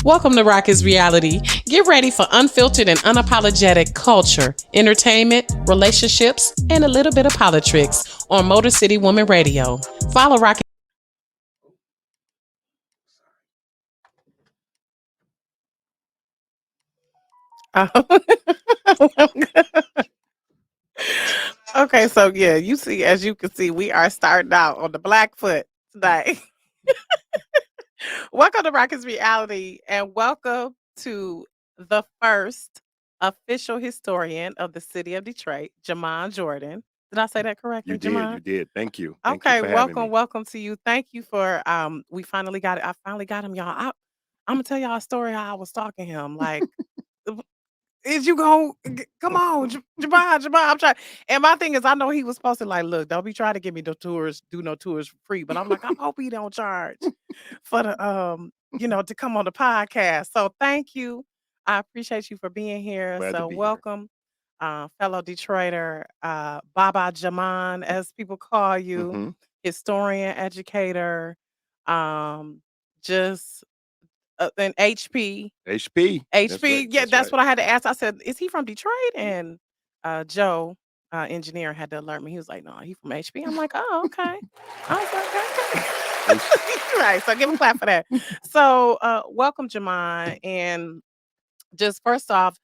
Welcome to Rock is Reality. Get ready for unfiltered and unapologetic culture, entertainment, relationships, and a little bit of politics on Motor City Woman Radio. Follow Rock. Okay, so yeah, you see, as you can see, we are starting out on the black foot today. Welcome to Rock is Reality, and welcome to the first official historian of the city of Detroit, Jamon Jordan. Did I say that correctly, You did, Jamon? you did. Thank you. Thank you Okay, for having welcome, me. welcome to you. Thank you for we finally got it. I finally got him, y'all. I'm gonna tell y'all a story how I was stalking him. Like, is you going come on, Jabbar, Jabbar. I'm trying. And my thing is, I know he was supposed to like, look, don't be trying to give me no tours, do no tours for free. But I'm like, I'm hoping he don't charge for the to come on the podcast. So thank you. I appreciate you for being here. Glad to So be here. welcome, fellow Detroiter, Baba Jaman, as people call you, Mhm. historian, educator, just an HP. HP. That's right. HP, yeah, That's that's right. what I had to ask. I said, "Is he from Detroit?" And Joe, engineer, had to alert me. He was like, "No, he from HP." I'm like, "Oh, okay." I was like, H "Okay." Right. So give a clap for that. So welcome, Jamon. And just first off,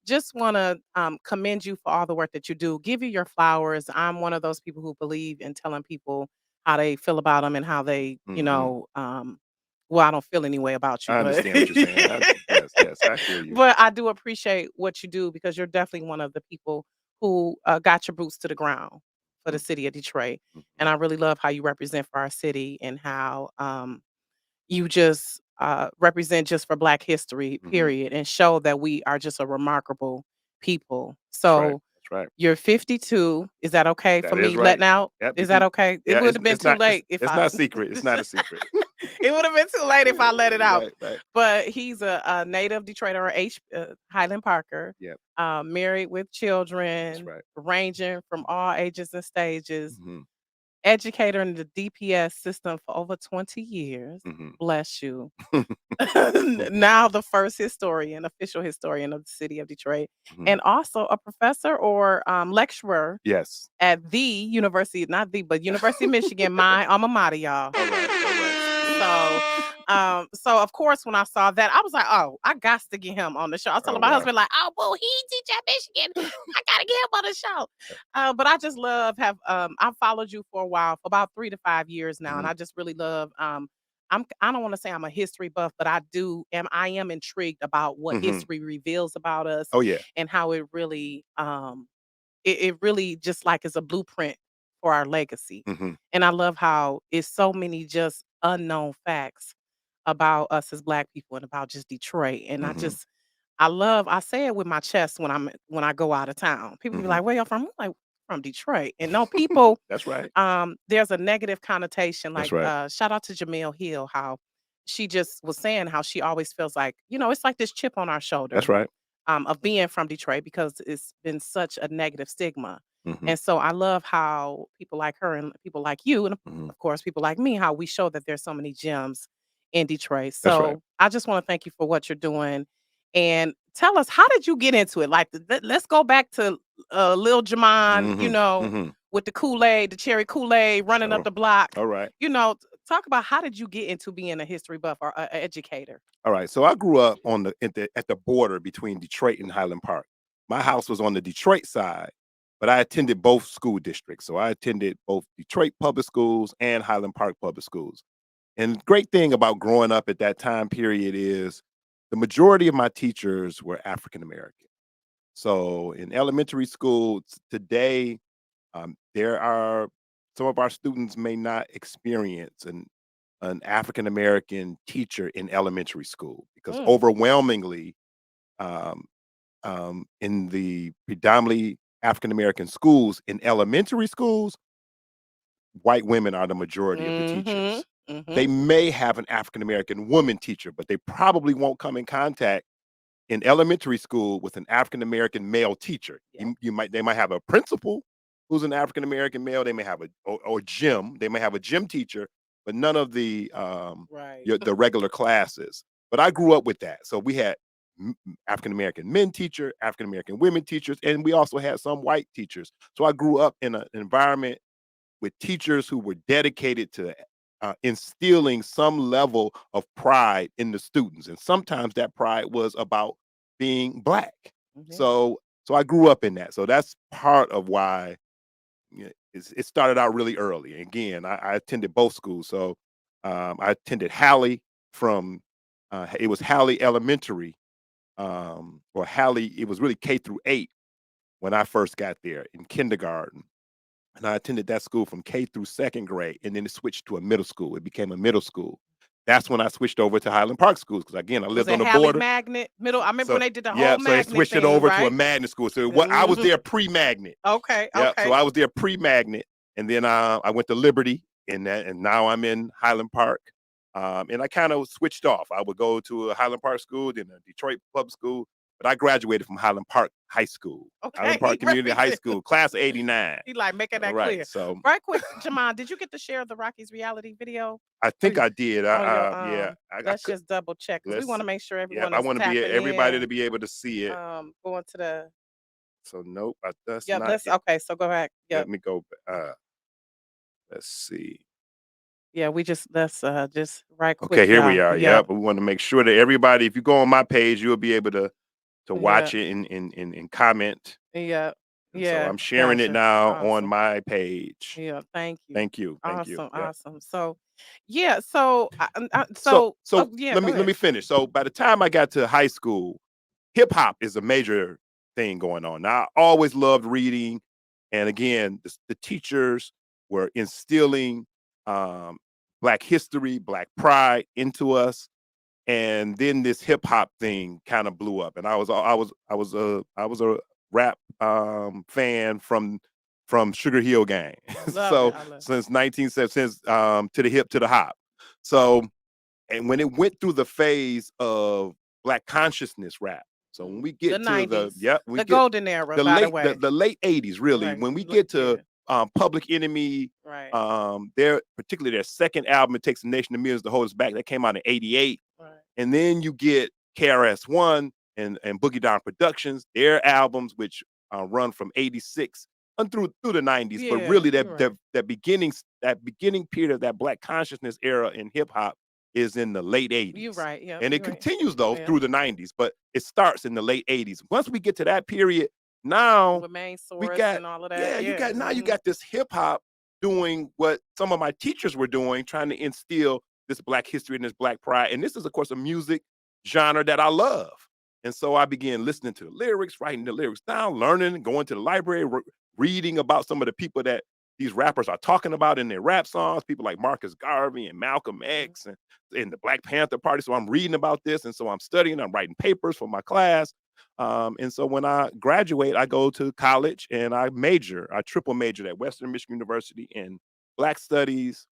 just want to commend you for all the work that you do. Give you your flowers. I'm one of those people who believe in telling people how they feel about them and how they, Mhm. well, I don't feel any way about you, I but understand what you're saying. Yes, yes, I hear you. but I do appreciate what you do because you're definitely one of the people who got your boots to the ground for the Mm, city of Detroit. And mhm. I really love how you represent for our city and how you just represent just for Black history, Mhm. period, and show that we are just a remarkable people. That's right. So That's right. you're 52. Is that okay for That me is right. letting out? Yep, you Is that can. okay? It Yeah, would have been it's too not late if it's I not a secret. It's not a secret. it would have been too late if I let it out. Right, right. But he's a native Detroiter, or Highland Parker, Yep, married with that's children, right. ranging from all ages and stages, Mhm. educator in the DPS system for over 20 years. Mhm. Bless you. Now the first historian, official historian of the city of Detroit, Mhm. and also a professor or lecturer Yes. at the university, not the, but University of Michigan, my alma mater, y'all. All right, all right. So, so of course, when I saw that, I was like, "Oh, I got to get him on the show." I was Oh, telling my wow. husband, like, "Oh, well, he teach at Michigan. I gotta get him on the show." But I just love have I've followed you for a while, for about 3 to 5 years now, and Mhm. I just really love. I don't want to say I'm a history buff, but I am intrigued about what Mhm. history reveals about us Oh, yeah. and how it really it really just like is a blueprint for our legacy. Mhm. And I love how it's so many just unknown facts about us as Black people and about just Detroit. And Mhm. I say it with my chest when I go out of town. People be Mhm. like, "Where you from?" I'm like, "From Detroit." And no, people, That's right. there's a negative connotation. That's Like, right. shout out to Jamil Hill, how she just was saying how she always feels like, it's like this chip on our That's shoulder right. of being from Detroit because it's been such a negative stigma. Mhm. And so I love how people like her and people like you, and Mhm. of course, people like me, how we show that there's so many gems in Detroit. That's right. So I just want to thank you for what you're doing. And tell us, how did you get into it? Like, let's go back to Lil Jamon, Mhm. Mhm. with the Kool-Aid, the cherry Kool-Aid, running up Oh, the block. all right. Talk about how did you get into being a history buff or a educator? All right. So I grew up on the border between Detroit and Highland Park. My house was on the Detroit side, but I attended both school districts. So I attended both Detroit public schools and Highland Park public schools. And the great thing about growing up at that time period is the majority of my teachers were African American. So in elementary school today, there are some of our students may not experience an African American teacher in elementary school because Mm, overwhelmingly, um, in the predominantly African American schools in elementary schools, white women are the majority of the mm-hmm. teachers. Mm-hmm. They may have an African American woman teacher, but they probably won't come in contact in elementary school with an African American male teacher. Yeah. They might have a principal who's an African American male. They may have or gym. They may have a gym teacher, but none of the Right. the regular classes. but I grew up with that. So we had African American men teacher, African American women teachers, and we also had some white teachers. So I grew up in an environment with teachers who were dedicated to instilling some level of pride in the students, and sometimes that pride was about being black. Yeah. So I grew up in that. So that's part of why it started out really early. Again, I attended both schools. So I attended Halley from it was Halley Elementary, or Halley. It was really K through 8 when I first got there in kindergarten. And I attended that school from K through second grade, and then it switched to a middle school. It became a middle school. That's when I switched over to Highland Park schools because again, I Was lived on it the Hallie border. Magnet Middle? I remember So when they did the yeah, whole so they magnet switched it thing, over to a right? magnet school. So what I was Mhm. there pre-magnet. Okay, Yeah, so okay. I was there pre-magnet, and then I went to Liberty, and now I'm in Highland Park. And I kind of switched off. I would go to a Highland Park school, then a Detroit public school, but I graduated from Highland Park High School, Okay, Highland he Park Community really High did. School, class of '89. He like making All that right, clear. so Right quick, Jamon, did you get to share the Rockies reality video? I Or think I did. on your Yeah, I let's could. just double check because we Let's want to see. make sure Yep, everyone I is want to be tapping everybody to in. be able to see it. Going to the So nope, that's yep, not let's it. okay, so go back. Let Yep. me go. Let's see. Yeah, we just just right quick, Okay, here we y'all. are. Yep. Yep. We want to make sure that everybody, if you go on my page, you'll be able to Yeah. watch it and comment. Yeah. And so Yeah. I'm sharing it Gotcha. now on Awesome. my page. Yeah, thank you. Thank you. Thank you. Awesome, Yep. awesome. So, yeah, so So so so oh yeah, let go me let ahead. me finish. So by the time I got to high school, hip hop is a major thing going on. Now, I always loved reading, and again, the teachers were instilling um, Black history, Black pride into us, and then this hip hop thing kind of blew up, and I was a rap fan from Sugar Hill Gang, Love it. so I love since 1970, since to the hip to the hop, so and when it went through the phase of Black consciousness rap. So when we the get to the 90s. yep, we The get golden era, by the way. the late '80s, really. Right. When we get to Yeah. Public Enemy, Right. their particularly their second album, "It Takes a Nation of Millions to Hold Us Back," that came out in '88, Right. and then you get KRS-One and Boogie Down Productions, their albums, which run from '86 and through the '90s, but Yeah, really you're right. that beginning period of that Black consciousness era in hip hop is in the late You're 80s. right. Yep, And it you're right. continues though Yeah. through the 90s, but it starts in the late 80s. Once we get to that period, now With main we source got and all of that. yeah, you Yeah. got now you got this hip hop doing what some of my teachers were doing, trying to instill this Black history and this Black pride. And this is, of course, a music genre that I love. And so I began listening to the lyrics, writing the lyrics down, learning, going to the library, reading about some of the people that these rappers are talking about in their rap songs, people like Marcus Garvey and Malcolm Mhm. X and the Black Panther Party. So I'm reading about this. And so I'm studying, I'm writing papers for my class. And so when I graduate, I go to college and I triple majored at Western Michigan University in Black Studies.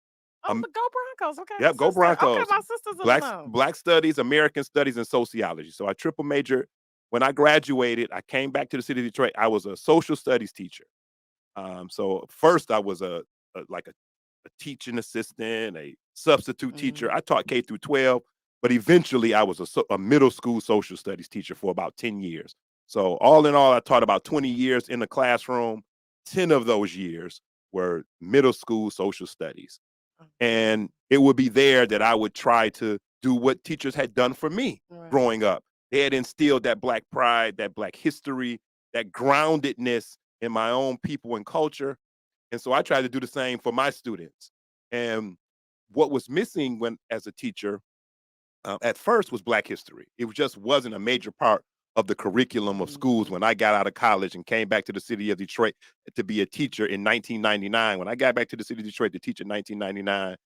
Oh, Um, the Go Broncos. Okay, yep, go sister. Okay, Broncos. my sister's in some. Black Studies, American Studies, and Sociology. So I triple majored. When I graduated, I came back to the city of Detroit. I was a social studies teacher. So first I was a teaching assistant, a substitute teacher. Mhm. I taught K through 12, but eventually I was a middle school social studies teacher for about 10 years. So all in all, I taught about 20 years in the classroom. 10 of those years were middle school social studies. Okay. And it would be there that I would try to do what teachers had done for me Right. growing up. They had instilled that Black pride, that Black history, that groundedness in my own people and culture. And so I tried to do the same for my students. And what was missing when, as a teacher, at first was Black history. It just wasn't a major part of the curriculum of schools Mhm. when I got out of college and came back to the city of Detroit to be a teacher in 1999. When I got back to the city of Detroit to teach in 1999,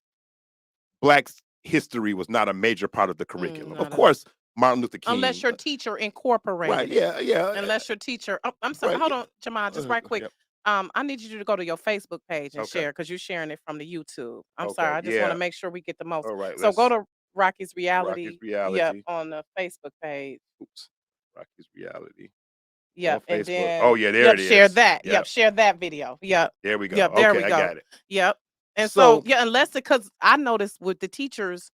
Black history was not a major part of the curriculum. Of Not at all. course, Martin Luther Unless King, your teacher right? incorporated it. Yeah, yeah, Unless your teacher oh, I'm sorry, right. hold on, Jamal, just right quick. Yep. I need you to go to your Facebook page and Okay. share because you're sharing it from the YouTube. I'm sorry, Okay. I just want to Yeah. make sure we get the most. All right. So go Let's to Rocky's Rocky's Reality. Yep, reality. on the Facebook page. Oops. Rocky's reality on Yep, and Facebook. Oh then yeah, there yep, it share is. that. Yep, Yep. share that video. Yep. There we go. Yep, there Okay, we I go. got it. Yep. And so So yeah, unless it because I noticed with the teachers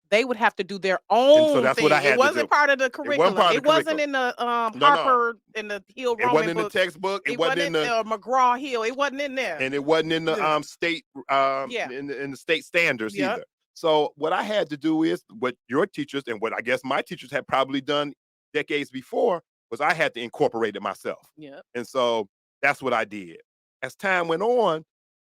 they would have to do their And so own that's what I thing. It had to wasn't do. part of the It wasn't curriculum. part of It the wasn't curriculum. in the No, no. Harper and the Hill It wasn't Roman in the books. textbook. It It wasn't wasn't in in the McGraw Hill. It wasn't in there. and it wasn't in the Yeah. state Yeah. in the state standards Yep. either. So what I had to do is what your teachers and what I guess my teachers had probably done decades before was I had to incorporate it myself. Yep. And so that's what I did. As time went on,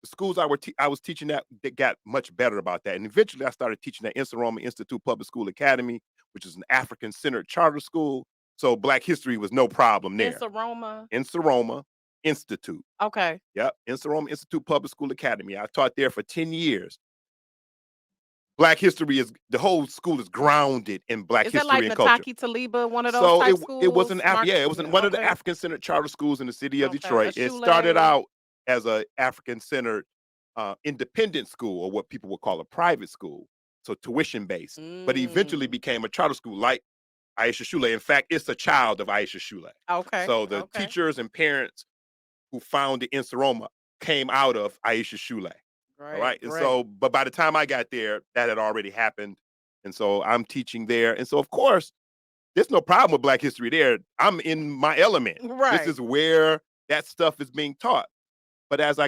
the schools I was teaching at they got much better about that. And eventually I started teaching at Roma Institute Public School Academy, which is an African-centered charter school. So Black history was no problem In there. Roma. Roma Institute. Okay. Yep, Roma Institute Public School Academy. I taught there for 10 years. Black history is the whole school is grounded in Black Is that like history and culture. Nataki Taliba, one of those So type it was an schools? Mark. yeah, it was one of the Okay. African centered charter schools in the city of Okay. A Detroit. It started Shule. out as a African centered independent school, or what people would call a private school, so tuition based, but eventually Mm. became a charter school like Aisha Shule. In fact, it's a child of Aisha Shule. Okay. So the Okay. teachers and parents who founded Roma came out of Aisha Shule. All Great. right. And Great. so, but by the time I got there, that had already happened. And so I'm teaching there. And so, of course, there's no problem with Black history there. I'm in my element. This Right. is where that stuff is being taught. But as I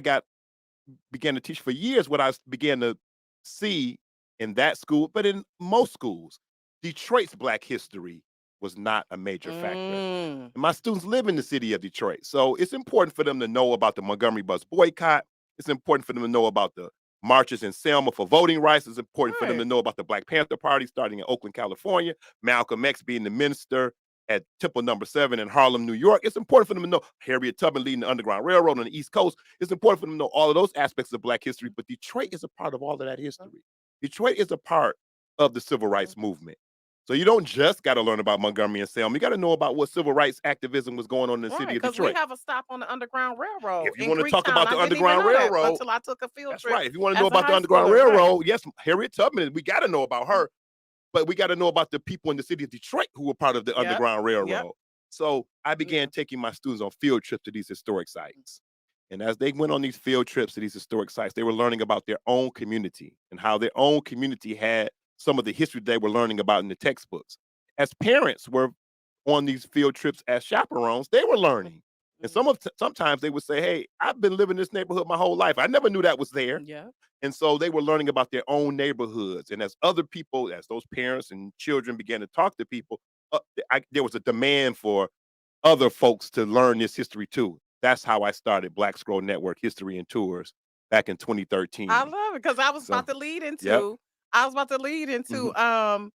began to teach for years, what I began to see in that school, but in most schools, Detroit's Black history was not a major factor. Mm. And my students live in the city of Detroit. So it's important for them to know about the Montgomery bus boycott. It's important for them to know about the marches in Selma for voting rights. It's important for them to Right. know about the Black Panther Party starting in Oakland, California, Malcolm X being the minister at Temple Number 7 in Harlem, New York. It's important for them to know Harriet Tubman leading the Underground Railroad on the East Coast. It's important for them to know all of those aspects of Black history, but Detroit is a part of all of that history. Detroit is a part of the civil rights movement. So you don't just got to learn about Montgomery and Selma. You got to know about what civil rights activism was going on in the Right, city of because we Detroit. have a stop on the Underground Railroad If you in want to talk Greektown. about I the didn't even Underground know that Railroad, until I took a field that's trip right. If you want to know as a about the high Underground schooler. Right. Railroad, yes, Harriet Tubman, we got to know about her, but we got to know about the people in the city of Detroit who were part of the Yep. Underground Yep. Railroad. So I began Yeah. taking my students on field trips to these historic sites. And as they went on these field trips to these historic sites, they were learning about their own community and how their own community had some of the history they were learning about in the textbooks. As parents were on these field trips as chaperones, they were learning. And Mhm. sometimes they would say, "Hey, I've been living in this neighborhood my whole life. I never knew that was there." Yeah. And so they were learning about their own neighborhoods. And as other people, as those parents and children began to talk to people, there was a demand for other folks to learn this history too. That's how I started Black Scroll Network History and Tours back in I 2013. love it because I was So, about to lead yep. into. I was about to lead into. Mhm.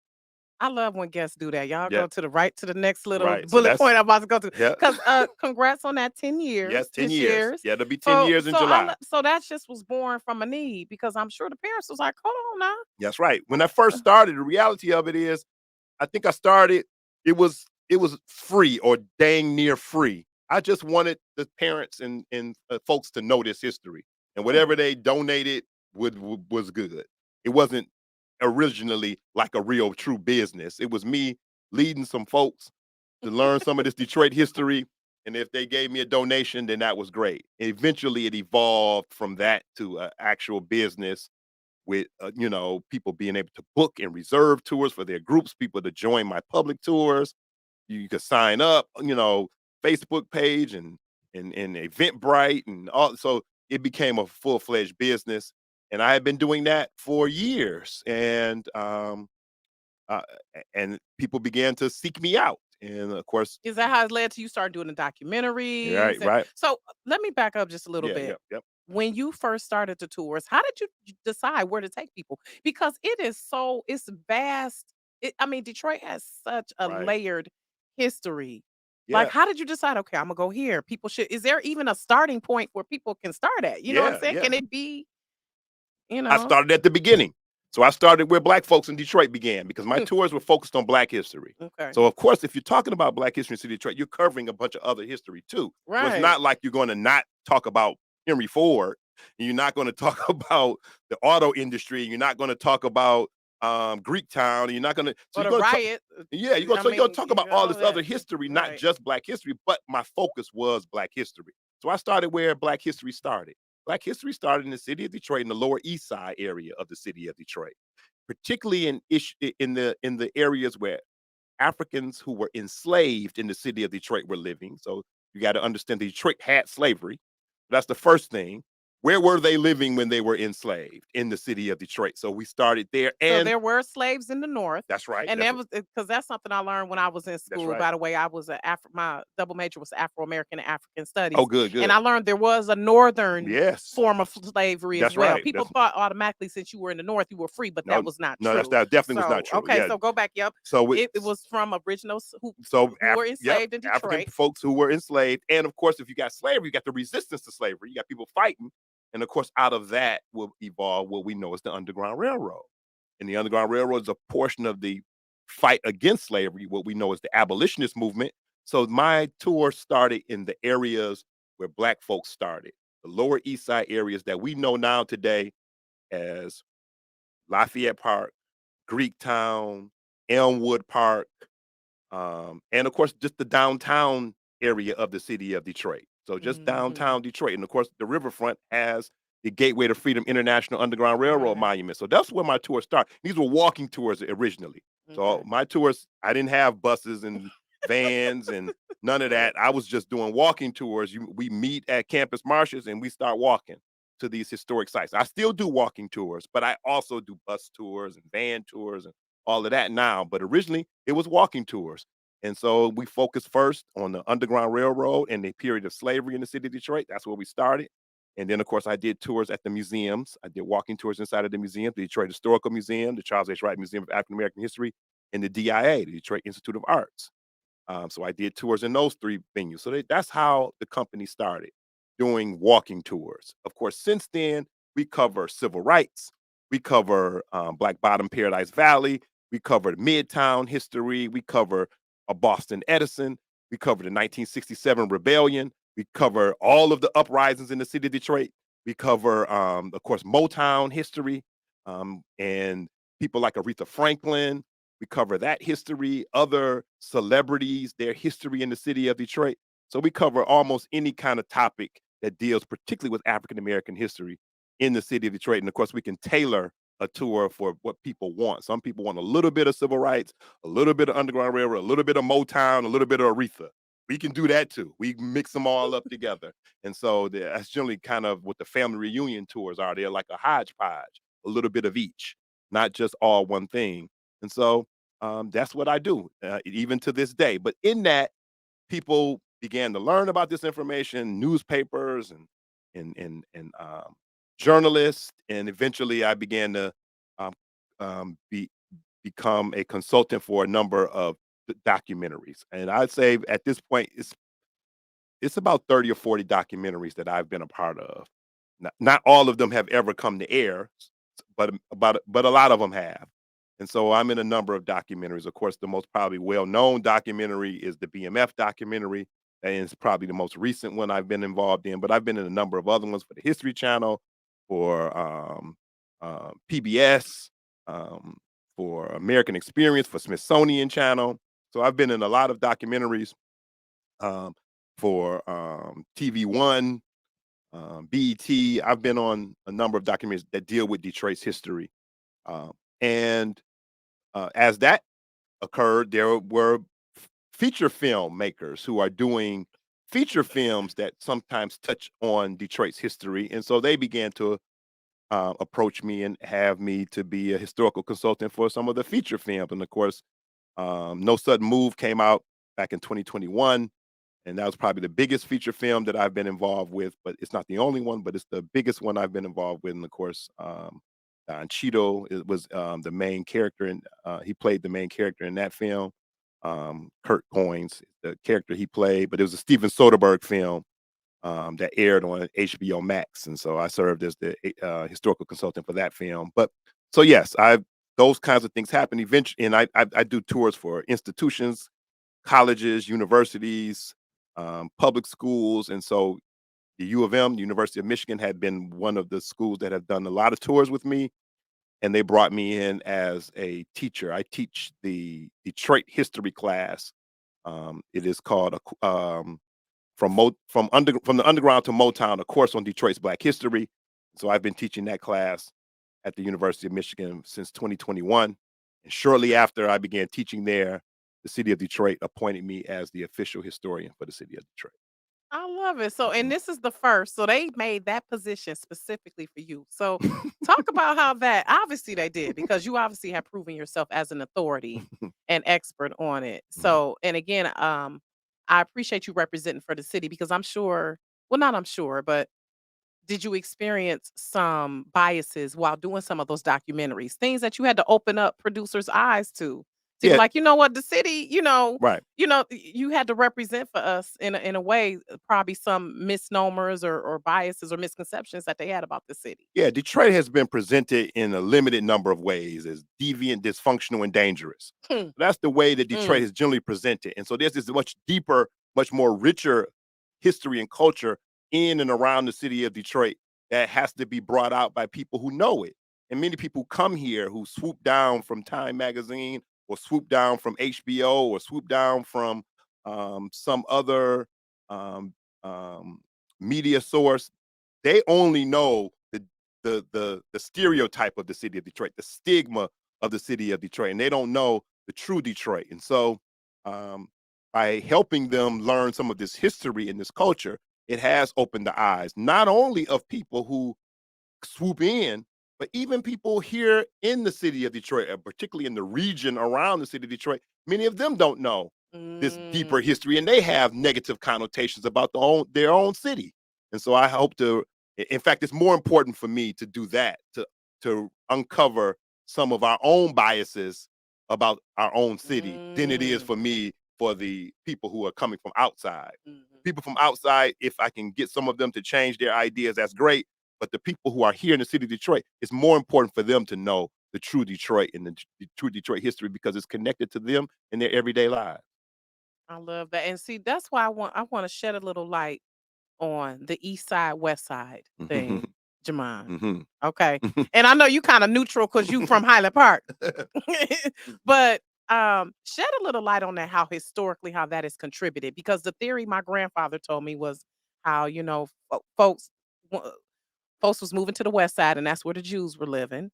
I love when guests do that. Y'all go Yep. to the right to the next little Right. So bullet that's point I'm about to go to. yeah. Because congrats on that 10 Yes, years 10 this years. year's. Yeah, it'll be 10 So years in so I July. lo- so that just was born from a need because I'm sure the parents was like, hold on now. That's right. When I first started, the reality of it is, I think I started, it was free or dang near free. I just wanted the parents and folks to know this history, and whatever Hmm. they donated was good. It wasn't originally like a real true business. It was me leading some folks to learn some of this Detroit history. And if they gave me a donation, then that was great. Eventually, it evolved from that to an actual business with people being able to book and reserve tours for their groups, people to join my public tours. You could sign up, Facebook page and Eventbrite and all. So it became a full fledged business, and I had been doing that for years, uh, and people began to seek me out, and of course, Is that how it led to you start doing the right, documentaries? right, So let me back up just a little yeah, bit. yep, yep, When you first started the tours, how did you decide where to take people? Because it's vast. I mean, Detroit has such a right, layered history. Like, yeah, how did you decide? Okay, I'm gonna go here. People should. Is there even a starting point where people can start at? You know what I'm yeah, saying? yeah. Can it be? You I know? started at the beginning. So I started where Black folks in Detroit began because my tours were focused on Black history. Okay. So of course, if you're talking about Black history in the city of Detroit, you're covering a bunch of other history too. So it's Right. not like you're going to not talk about Henry Ford. And you're not going to talk about the auto industry. You're not going to talk about Greek town. You're not going to. So Or you're the going to. riot. Yeah, you're going. I So you're going to mean, talk about all all this that. other history, not Right. just Black history. But my focus was Black history. So I started where Black history started. Black history started in the city of Detroit, in the Lower East Side area of the city of Detroit. particularly in the areas where Africans who were enslaved in the city of Detroit were living. So you got to understand Detroit had slavery. That's the first thing. Where were they living when they were enslaved? In the city of Detroit. So we started there. So And there were slaves in the North, that's right. and that was because that's something I learned when I was in That's school. right. By the way, I was my double major was Afro American and African Oh, Studies, good, and good. I learned there was a Northern Yes. form of slavery as That's well. right. People That's thought automatically since you were in the North you were free, but no, that was not no, true. that definitely was not So true. okay, Yeah. so go back. Yep, So we it was from originals so who were Yep, enslaved in African Detroit. folks who were enslaved. And of course, if you got slavery, you got the resistance to slavery. You got people fighting. And of course, out of that will evolve what we know as the Underground Railroad. And the Underground Railroad is a portion of the fight against slavery, what we know as the abolitionist movement. So my tour started in the areas where Black folks started, the Lower East Side areas that we know now today as Lafayette Park, Greektown, Elmwood Park, and of course, just the downtown area of the city of Detroit. So just Hmm. downtown Detroit. And of course, the riverfront has the Gateway to Freedom International Underground Railroad Right. Monument. So that's where my tour started. These were walking tours originally. So Okay. my tours, I didn't have buses and vans and none of that. I was just doing walking tours. We meet at Campus Marshes and we start walking to these historic sites. I still do walking tours, but I also do bus tours and van tours and all of that now. But originally, it was walking tours. And so we focused first on the Underground Railroad and the period of slavery in the city of Detroit. That's where we started. And then, of course, I did tours at the museums. I did walking tours inside of the museum, the Detroit Historical Museum, the Charles H. Wright Museum of African American History, and the DIA, the Detroit Institute of Arts. So I did tours in those three venues. So that's how the company started, doing walking tours. Of course, since then, we cover civil rights, we cover Black Bottom Paradise Valley, we covered Midtown history, we cover a Boston Edison, we cover the 1967 rebellion, we cover all of the uprisings in the city of Detroit, we cover, of course, Motown history, and people like Aretha Franklin, we cover that history, other celebrities, their history in the city of Detroit. So we cover almost any kind of topic that deals particularly with African American history in the city of Detroit. And of course, we can tailor a tour for what people want. Some people want a little bit of civil rights, a little bit of Underground Railroad, a little bit of Motown, a little bit of Aretha. We can do that too. We mix them all up together. And so that's generally kind of what the family reunion tours are. They're like a hodgepodge, a little bit of each, not just all one thing. And so that's what I do, even to this day. But in that, people began to learn about this information, newspapers and journalists, and eventually I began to um, be become a consultant for a number of documentaries. And I'd say at this point, it's about 30 or 40 documentaries that I've been a part of. Not all of them have ever come to air, but a lot of them have. And so I'm in a number of documentaries. Of course, the most probably well-known documentary is the BMF documentary. And it's probably the most recent one I've been involved in, but I've been in a number of other ones for the History Channel, for PBS, um, for American Experience, for Smithsonian Channel. So I've been in a lot of documentaries, um, for TV One, BET. I've been on a number of documentaries that deal with Detroit's history. And as that occurred, there were feature film makers who are doing feature films that sometimes touch on Detroit's history. And so they began to approach me and have me to be a historical consultant for some of the feature films. And of course, No Sudden Move came out back in 2021, and that was probably the biggest feature film that I've been involved with. But it's not the only one, but it's the biggest one I've been involved with. And of course, Don Cheadle was the main character, and he played the main character in that film. Kurt Coins, the character he played, but it was a Steven Soderbergh film that aired on HBO Max, and so I served as the historical consultant for that film. But so yes, I those kinds of things happen eventually, and I do tours for institutions, colleges, universities, public schools, and so the U of M, University of Michigan, had been one of the schools that have done a lot of tours with me, and they brought me in as a teacher. I teach the Detroit history class. It is called from the underground to Motown, a course on Detroit's Black history. So I've been teaching that class at the University of Michigan since 2021. And shortly after I began teaching there, the city of Detroit appointed me as the official historian for the city of Detroit. I love it. So, and Mhm. this is the first. So they made that position specifically for you. So talk about how that obviously they did because you obviously have proven yourself as an authority and expert on it. Mhm. So, and again, I appreciate you representing for the city because I'm sure, well, not I'm sure, but did you experience some biases while doing some of those documentaries? Things that you had to open up producers' eyes to be Yeah, like, you know what, the city, right. you had to represent for us in a way, probably some misnomers or biases or misconceptions that they had about the city. Yeah, Detroit has been presented in a limited number of ways as deviant, dysfunctional, and dangerous. Hmm, That's the way that Detroit mm, is generally presented. And so there's this much deeper, much more richer history and culture in and around the city of Detroit that has to be brought out by people who know it. And many people come here who swoop down from Time Magazine or swoop down from HBO or swoop down from some other um, um, media source. They only know the stereotype of the city of Detroit, the stigma of the city of Detroit, and they don't know the true Detroit. And so, um, by helping them learn some of this history and this culture, it has opened the eyes not only of people who swoop in, but even people here in the city of Detroit, particularly in the region around the city of Detroit, many of them don't know this deeper mm. history, and they have negative connotations about their own city. And so I hope to, in fact, it's more important for me to do that to uncover some of our own biases about our own city than it is Mm, for me for the people who are coming from outside. mhm. People from outside, if I can get some of them to change their ideas, that's great, but the people who are here in the city of Detroit, it's more important for them to know the true Detroit and the true Detroit history because it's connected to them in their everyday lives. I love that. And see, that's why I want to shed a little light on the east side, west side thing, Jamon. Mhm. Okay. And I know you kind of neutral because you from Highland Park. But shed a little light on that, how historically how that is contributed. Because the theory my grandfather told me was how, wa- folks was moving to the west side, and that's where the Jews were living,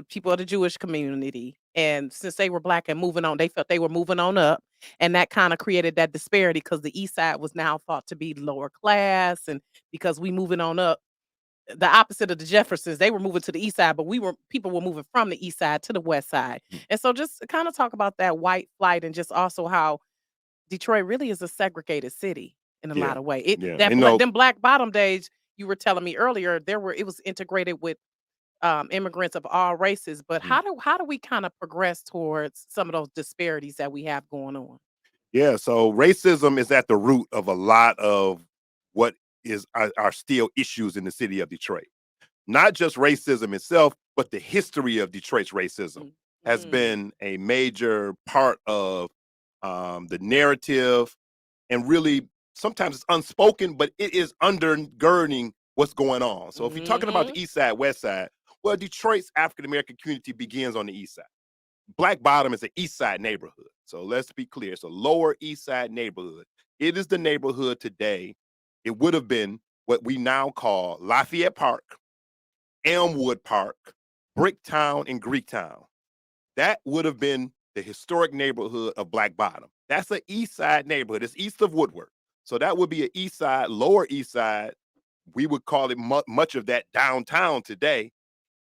people of the Jewish community. And since they were black and moving on, they felt they were moving on up. And that kind of created that disparity because the east side was now thought to be lower class. And because we moving on up, the opposite of the Jeffersons, they were moving to the east side, but people were moving from the east side to the west side. And so just kind of talk about that white flight and just also how Detroit really is a segregated city in a Yeah, lot of way. yeah, That and no, them black bottom days you were telling me earlier, it was integrated with immigrants of all races. But mhm. how do we kind of progress towards some of those disparities that we have going on? Yeah, so racism is at the root of a lot of what are still issues in the city of Detroit. Not just racism itself, but the history of Detroit's racism Mm, has mm, been a major part of the narrative, and really sometimes it's unspoken, but it is undergirding what's going on. So if you're talking about mhm, the East Side, West Side, well, Detroit's African American community begins on the East Side. Black Bottom is an East Side neighborhood. So let's be clear. It's a lower East Side neighborhood. It is the neighborhood today. It would have been what we now call Lafayette Park, Elmwood Park, Bricktown, and Greektown. That would have been the historic neighborhood of Black Bottom. That's an East Side neighborhood. It's east of Woodward. So that would be an East Side, Lower East Side. We would call it much of that downtown today.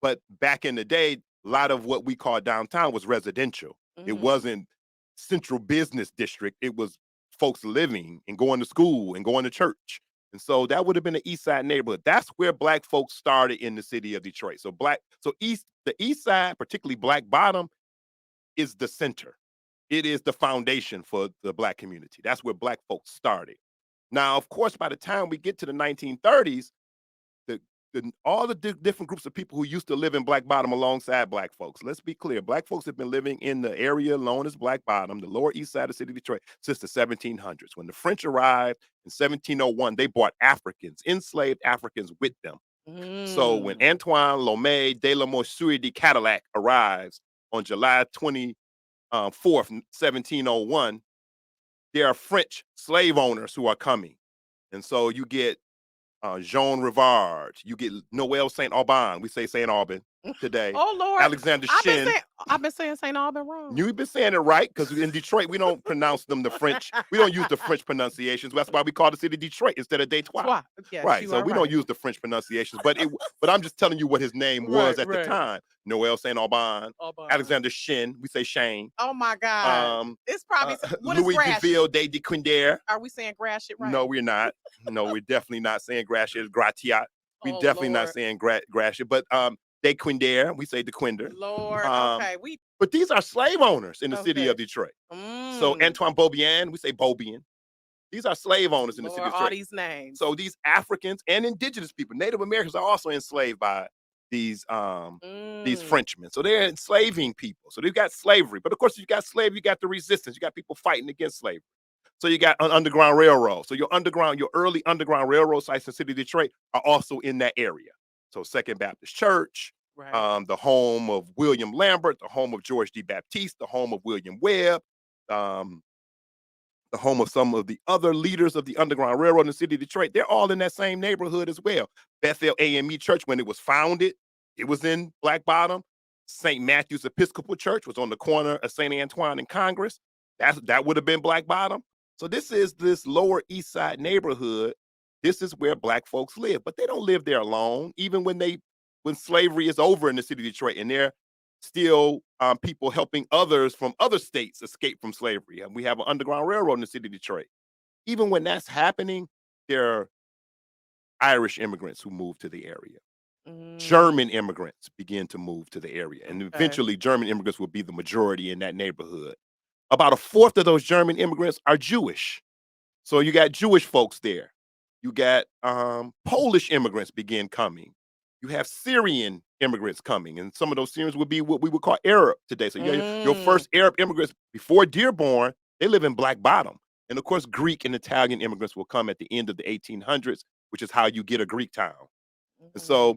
But back in the day, a lot of what we call downtown was residential. It mhm. wasn't central business district. It was folks living and going to school and going to church. And so that would have been the East Side neighborhood. That's where black folks started in the city of Detroit. The East Side, particularly Black Bottom, is the center. It is the foundation for the black community. That's where black folks started. Now, of course, by the time we get to the 1930s, the, all the different groups of people who used to live in Black Bottom alongside black folks. Let's be clear. Black folks have been living in the area known as Black Bottom, the lower east side of the city of Detroit, since the 1700s. When the French arrived in 1701, they brought Africans, enslaved Africans with them. So when Mm. Antoine Lomé de la Morsuie de Cadillac arrives on July 24th, 1701, there are French slave owners who are coming. And so you get Jean Rivard, you get Noel Saint Aubin. We say Saint Aubin. today. Oh Lord, Alexander Shin. I've been saying St. Albans wrong. You've been saying it right because in Detroit we don't pronounce them the French. We don't use the French pronunciations. That's why we call the city Detroit instead of Detroit. Twi Yes, Right. you So are we don't right. use the French pronunciations. But I'm just telling you what his name was Right, at the right. time. Noel Saint Aubin, Aubin. Alexander Shin. We say Shane. Oh my God. Um, It's probably what is Louis Gratiot? Deville de Quinder. Are we saying Gratiot No, right? we're not. No, we're definitely not saying Gratiot. Gratiot. We Oh definitely not Lord. saying Gratiot. But de Quinder. We say de Quinder. Lord. Um, Okay. We but these are slave owners in the city of okay. Detroit. So Mm. Antoine Beaubien, we say Beaubien. These are slave owners in the city Lord, of all Detroit. these names. So these Africans and indigenous people, Native Americans, are also enslaved by these Mm. Frenchmen. So they're enslaving people. So they've got slavery. But of course, you got slavery, you got the resistance, you got people fighting against slavery. So you got an underground railroad. So your early underground railroad sites in the city of Detroit are also in that area. So Second Baptist Church, Right. the home of William Lambert, the home of George D. Baptiste, the home of William Webb, um, the home of some of the other leaders of the Underground Railroad in the city of Detroit. They're all in that same neighborhood as well. Bethel AME Church, when it was founded, it was in Black Bottom. St. Matthew's Episcopal Church was on the corner of St. Antoine and Congress. That would have been Black Bottom. So this is this Lower East Side neighborhood. This is where Black folks live, but they don't live there alone. Even when slavery is over in the city of Detroit, and they're still people helping others from other states escape from slavery. And we have an underground railroad in the city of Detroit. Even when that's happening, there are Irish immigrants who move to the area. Mm. German immigrants begin to move to the area. And Okay. eventually, German immigrants will be the majority in that neighborhood. About a fourth of those German immigrants are Jewish. So you got Jewish folks there. You got Polish immigrants begin coming. You have Syrian immigrants coming, and some of those Syrians would be what we would call Arab today. So your Mm. first Arab immigrants before Dearborn, they live in Black Bottom. And of course, Greek and Italian immigrants will come at the end of the 1800s, which is how you get a Greek town. And Mm. so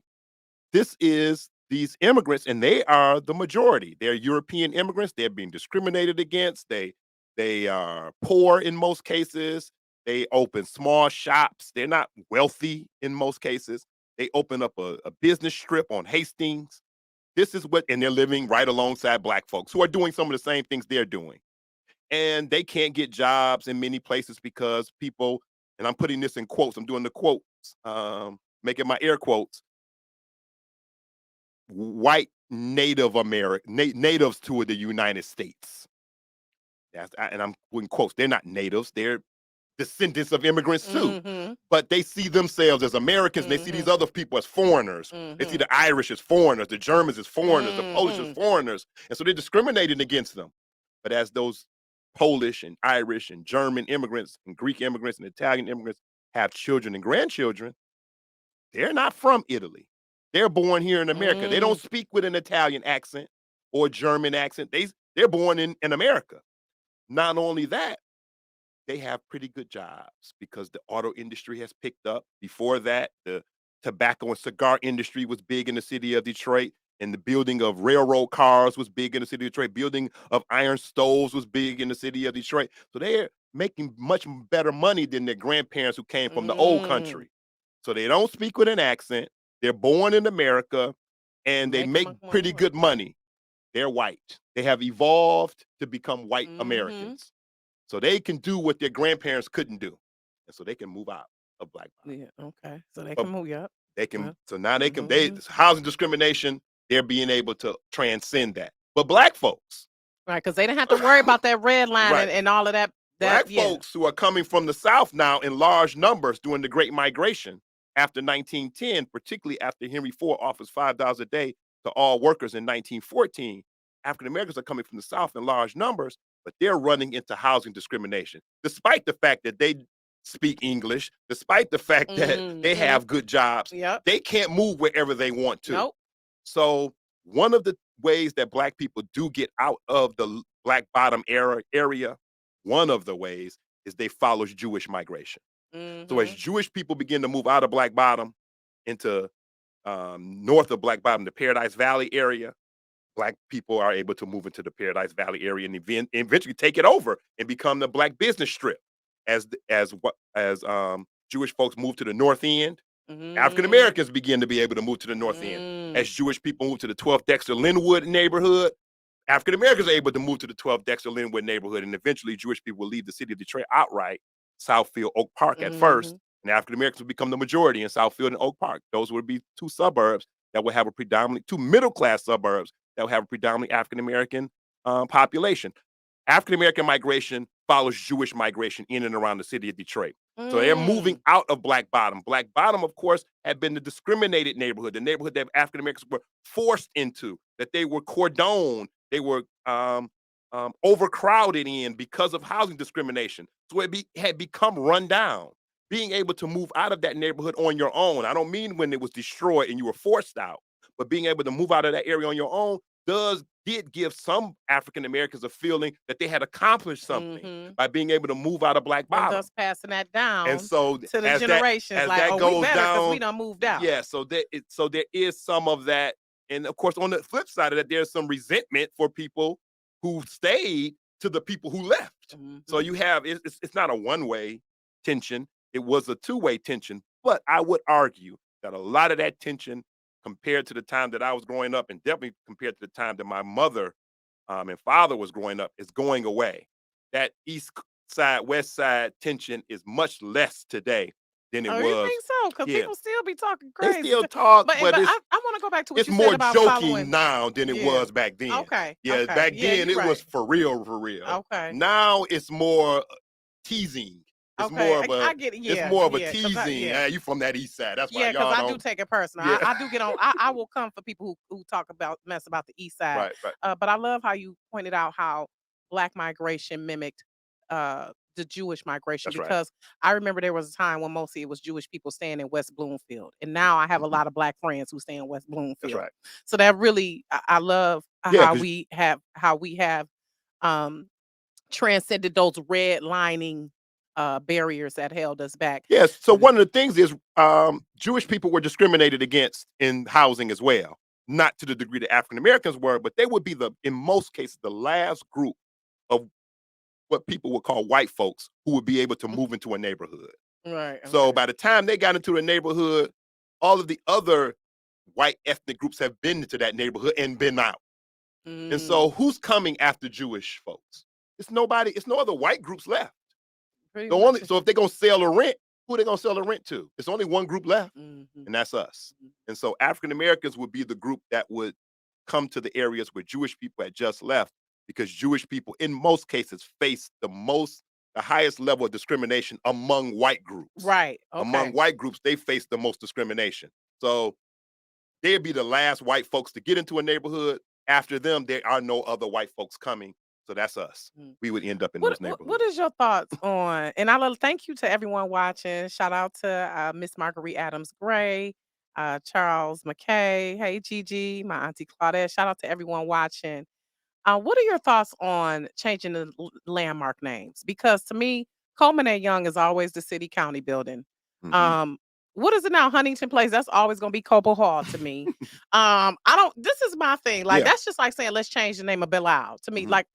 this is these immigrants, and they are the majority. They're European immigrants. They're being discriminated against. They are poor in most cases. They open small shops. They're not wealthy in most cases. They open up a business strip on Hastings. This is what, and they're living right alongside Black folks who are doing some of the same things they're doing. And they can't get jobs in many places because people, and I'm putting this in quotes, I'm doing the quotes, making my air quotes, white Native American natives to the United States. And I'm putting quotes. They're not natives. They're descendants of immigrants too. Mhm. But they see themselves as Americans, and they see these Mhm. other people as foreigners. They see Mhm. the Irish as foreigners, the Germans as foreigners, the Polish as Mhm. foreigners, and so they're discriminating against them. But as those Polish and Irish and German immigrants and Greek immigrants and Italian immigrants have children and grandchildren, they're not from Italy. They're born here in America. They don't Mm. speak with an Italian accent or German accent. They're born in America. Not only that, they have pretty good jobs because the auto industry has picked up. Before that, the tobacco and cigar industry was big in the city of Detroit, and the building of railroad cars was big in the city of Detroit. Building of iron stoves was big in the city of Detroit. So they're making much better money than their grandparents who came from the old Mm. country. So they don't speak with an accent. They're born in America and they Making make my money pretty good working. money. They're white. They have evolved to become white Mhm. Americans. So they can do what their grandparents couldn't do. And so they can move out of Black Bottom. Yeah, okay. So they can But move, yep. they can, Well, so now they mhm. housing discrimination, they're being able to transcend that. But Black folks, Right, because they didn't have to worry about that red line right? and all of that Black yeah. folks who are coming from the South now in large numbers during the Great Migration after 1910, particularly after Henry Ford offers $5 a day to all workers in 1914. African Americans are coming from the South in large numbers, but they're running into housing discrimination, despite the fact that they speak English, despite the fact that they Mhm. have good jobs. Yep. They can't move wherever they want to. Nope. So, one of the ways that Black people do get out of the Black Bottom area, one of the ways is they follow Jewish migration. So as Mhm. Jewish people begin to move out of Black Bottom into north of Black Bottom, the Paradise Valley area, Black people are able to move into the Paradise Valley area and eventually take it over and become the Black business strip. As Jewish folks move to the North End, African Mm. Americans begin to be able to move to the north end. As Mm. Jewish people move to the 12th Dexter Linwood neighborhood, African Americans are able to move to the 12th Dexter Linwood neighborhood, and eventually Jewish people will leave the city of Detroit outright, Southfield, Oak Park at first, Mhm. and African Americans will become the majority in Southfield and Oak Park. Those would be two suburbs that will have a predominantly, two middle class suburbs that will have a predominantly African American population. African American migration follows Jewish migration in and around the city of Detroit. So they're moving Mm. out of Black Bottom. Black Bottom, of course, had been the discriminated neighborhood, the neighborhood that African Americans were forced into, that they were cordoned, they were overcrowded in because of housing discrimination. So had become run down. Being able to move out of that neighborhood on your own, I don't mean when it was destroyed and you were forced out, but being able to move out of that area on your own did give some African Americans a feeling that they had accomplished something Mhm. by being able to move out of Black And Bottom. thus passing that And down so to the as that generations as like, that "Oh, we goes better 'cause we down, done moved out." yeah, so there is some of that. And of course, on the flip side of that, there's some resentment for people who stayed to the people who left. So Mhm. you have it's not a one-way tension, it was a two-way tension. But I would argue that a lot of that tension compared to the time that I was growing up, and definitely compared to the time that my mother and father was growing up, is going away. That east side, west side tension is much less today than it Oh, you was. think so? Because Yeah, people still be talking they crazy still too. talk, But but I wanna go back to what it's you said more about joking following. now than it Yeah. was back then. Okay, Yeah, okay. back Yeah, then you're it was right. for real, for real. Okay. Now it's more teasing. It's Okay. more of a I get it. it's Yeah, more of a yeah. Because teasing. yeah. Hey, you from that east side? That's why Yeah, because y'all I do don't. take it personal. Yeah, I do get on. I will come for people who talk about mess about the East Side. right, right. But I love how you pointed out how Black migration mimicked the Jewish migration, That's right. because I remember there was a time when mostly it was Jewish people staying in West Bloomfield, and now I have a Mhm. lot of Black friends who stay in West That's Bloomfield. right. So that really, I love Yeah, because how we have um, transcended those redlining barriers that held us back. yes. So one of the things is Jewish people were discriminated against in housing as well. Not to the degree that African Americans were, but they would be in most cases, the last group of what people would call white folks who would be able to move into a neighborhood. Right. So Okay. by the time they got into the neighborhood, all of the other white ethnic groups have been into that neighborhood and been out. And Mm, so who's coming after Jewish folks? It's nobody, it's no other white groups left. pretty The much. only so if they're gonna sell a rent, who are they gonna sell a rent to? It's only one group left, Mhm. and that's us. And so African Americans would be the group that would come to the areas where Jewish people had just left, because Jewish people, in most cases, face the highest level of discrimination among white groups. Right. Among Okay. white groups, they face the most discrimination. So they'd be the last white folks to get into a neighborhood. After them, there are no other white folks coming. So that's us. Mm. We would end up in What those what neighborhoods. is your thoughts on, and I love thank you to everyone watching. Shout out to Miss Marguerite Adams Gray, Charles McKay. Hey Gigi, my auntie Claudette. Shout out to everyone watching. What are your thoughts on changing the landmark names? Because to me, Coleman and Young is always the city county building. Mhm. Um, what is it now? Huntington Place. That's always gonna be Cobo Hall to me. I don't. This is my thing. Like Yeah. that's just like saying let's change the name of Belle to me. Mhm. Like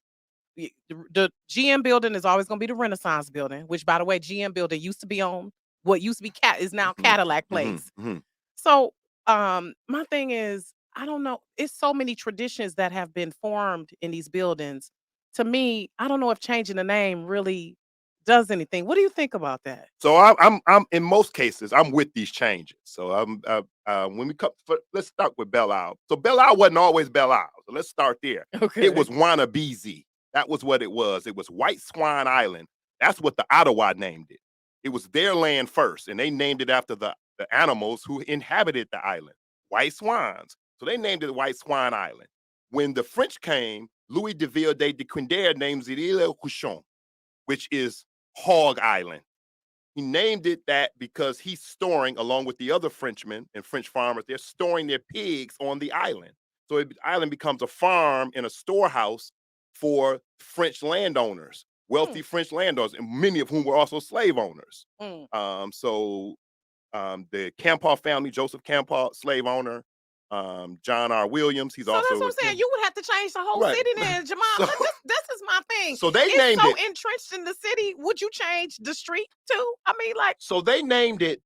the GM building is always gonna be the Renaissance building. Which, by the way, GM building used to be on what used to be Cat is now Mhm. Cadillac Mhm. Place. Mhm. So, my thing is, I don't know. It's so many traditions that have been formed in these buildings. To me, I don't know if changing the name really does anything. What do you think about that? So I'm in most cases I'm with these changes. So when we come for, let's start with Belle Isle. So Belle Isle wasn't always Belle Isle. So let's start there. It Okay. was Wannabeezy. That was what it was. It was White Swan Island. That's what the Ottawa named it. It was their land first, and they named it after the animals who inhabited the island, white swans. So they named it White Swan Island. When the French came, Louis de Ville de Quinder names it Ile Couchon, which is Hog Island. He named it that because he's storing, along with the other Frenchmen and French farmers, they're storing their pigs on the island. So the island becomes a farm and a storehouse for French landowners, Mm, wealthy French landowners, and many of whom were also slave owners. mm. So the Campbell family, Joseph Campbell, slave owner, John R. Williams, he's So that's also what a I'm saying. You would have to change the whole right. city then, Jamal. So This is my thing. so they It's named so it. entrenched in the city. Would you change the street too? I mean, like, So they named it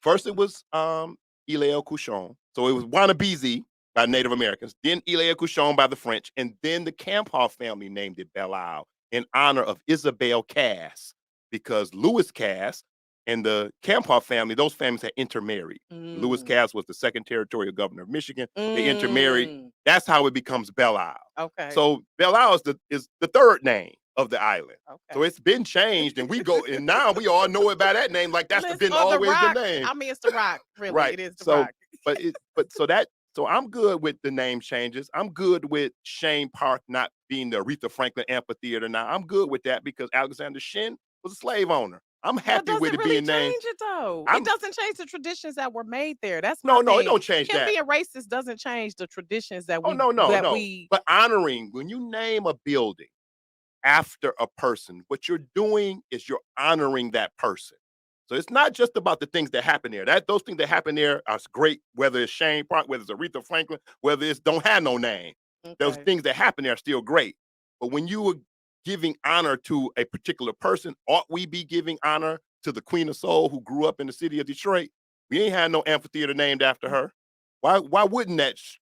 First, it was Ileo Couchon. So it was Wannabeezy by Native Americans, then Ileo Couchon by the French, and then the Campbell family named it Belle Isle in honor of Isabel Cass, because Lewis Cass and the Campbell family, those families had intermarried. Lewis Mm. Cass was the second territorial governor of Michigan. They intermarried. Mm. That's how it becomes Belle Isle. Okay. So Belle Isle is the third name of the island. So Okay. it's been changed, and we go, and now we all know it by that name, like that's Listen, been or The always the Rock. name. I mean, it's The Rock. Really, Right. it is The So, Rock. so I'm good with the name changes. I'm good with Shane Park not being the Aretha Franklin Amphitheater now. I'm good with that because Alexander Shin was a slave owner. I'm But happy does with it it really being named. change it though? It I'm doesn't change the traditions that were made there. That's my no, it thing. don't change Him that. being racist doesn't change the traditions that Oh we no, no, that no. we But honoring when you name a building after a person, what you're doing is you're honoring that person. So it's not just about the things that happen there. That those things that happen there are great, whether it's Shane Park, whether it's Aretha Franklin, whether it's don't have no name. Those okay. things that happen there are still great. But when you are giving honor to a particular person, ought we be giving honor to the Queen of Soul who grew up in the city of Detroit? We ain't had no amphitheater named after her. Why wouldn't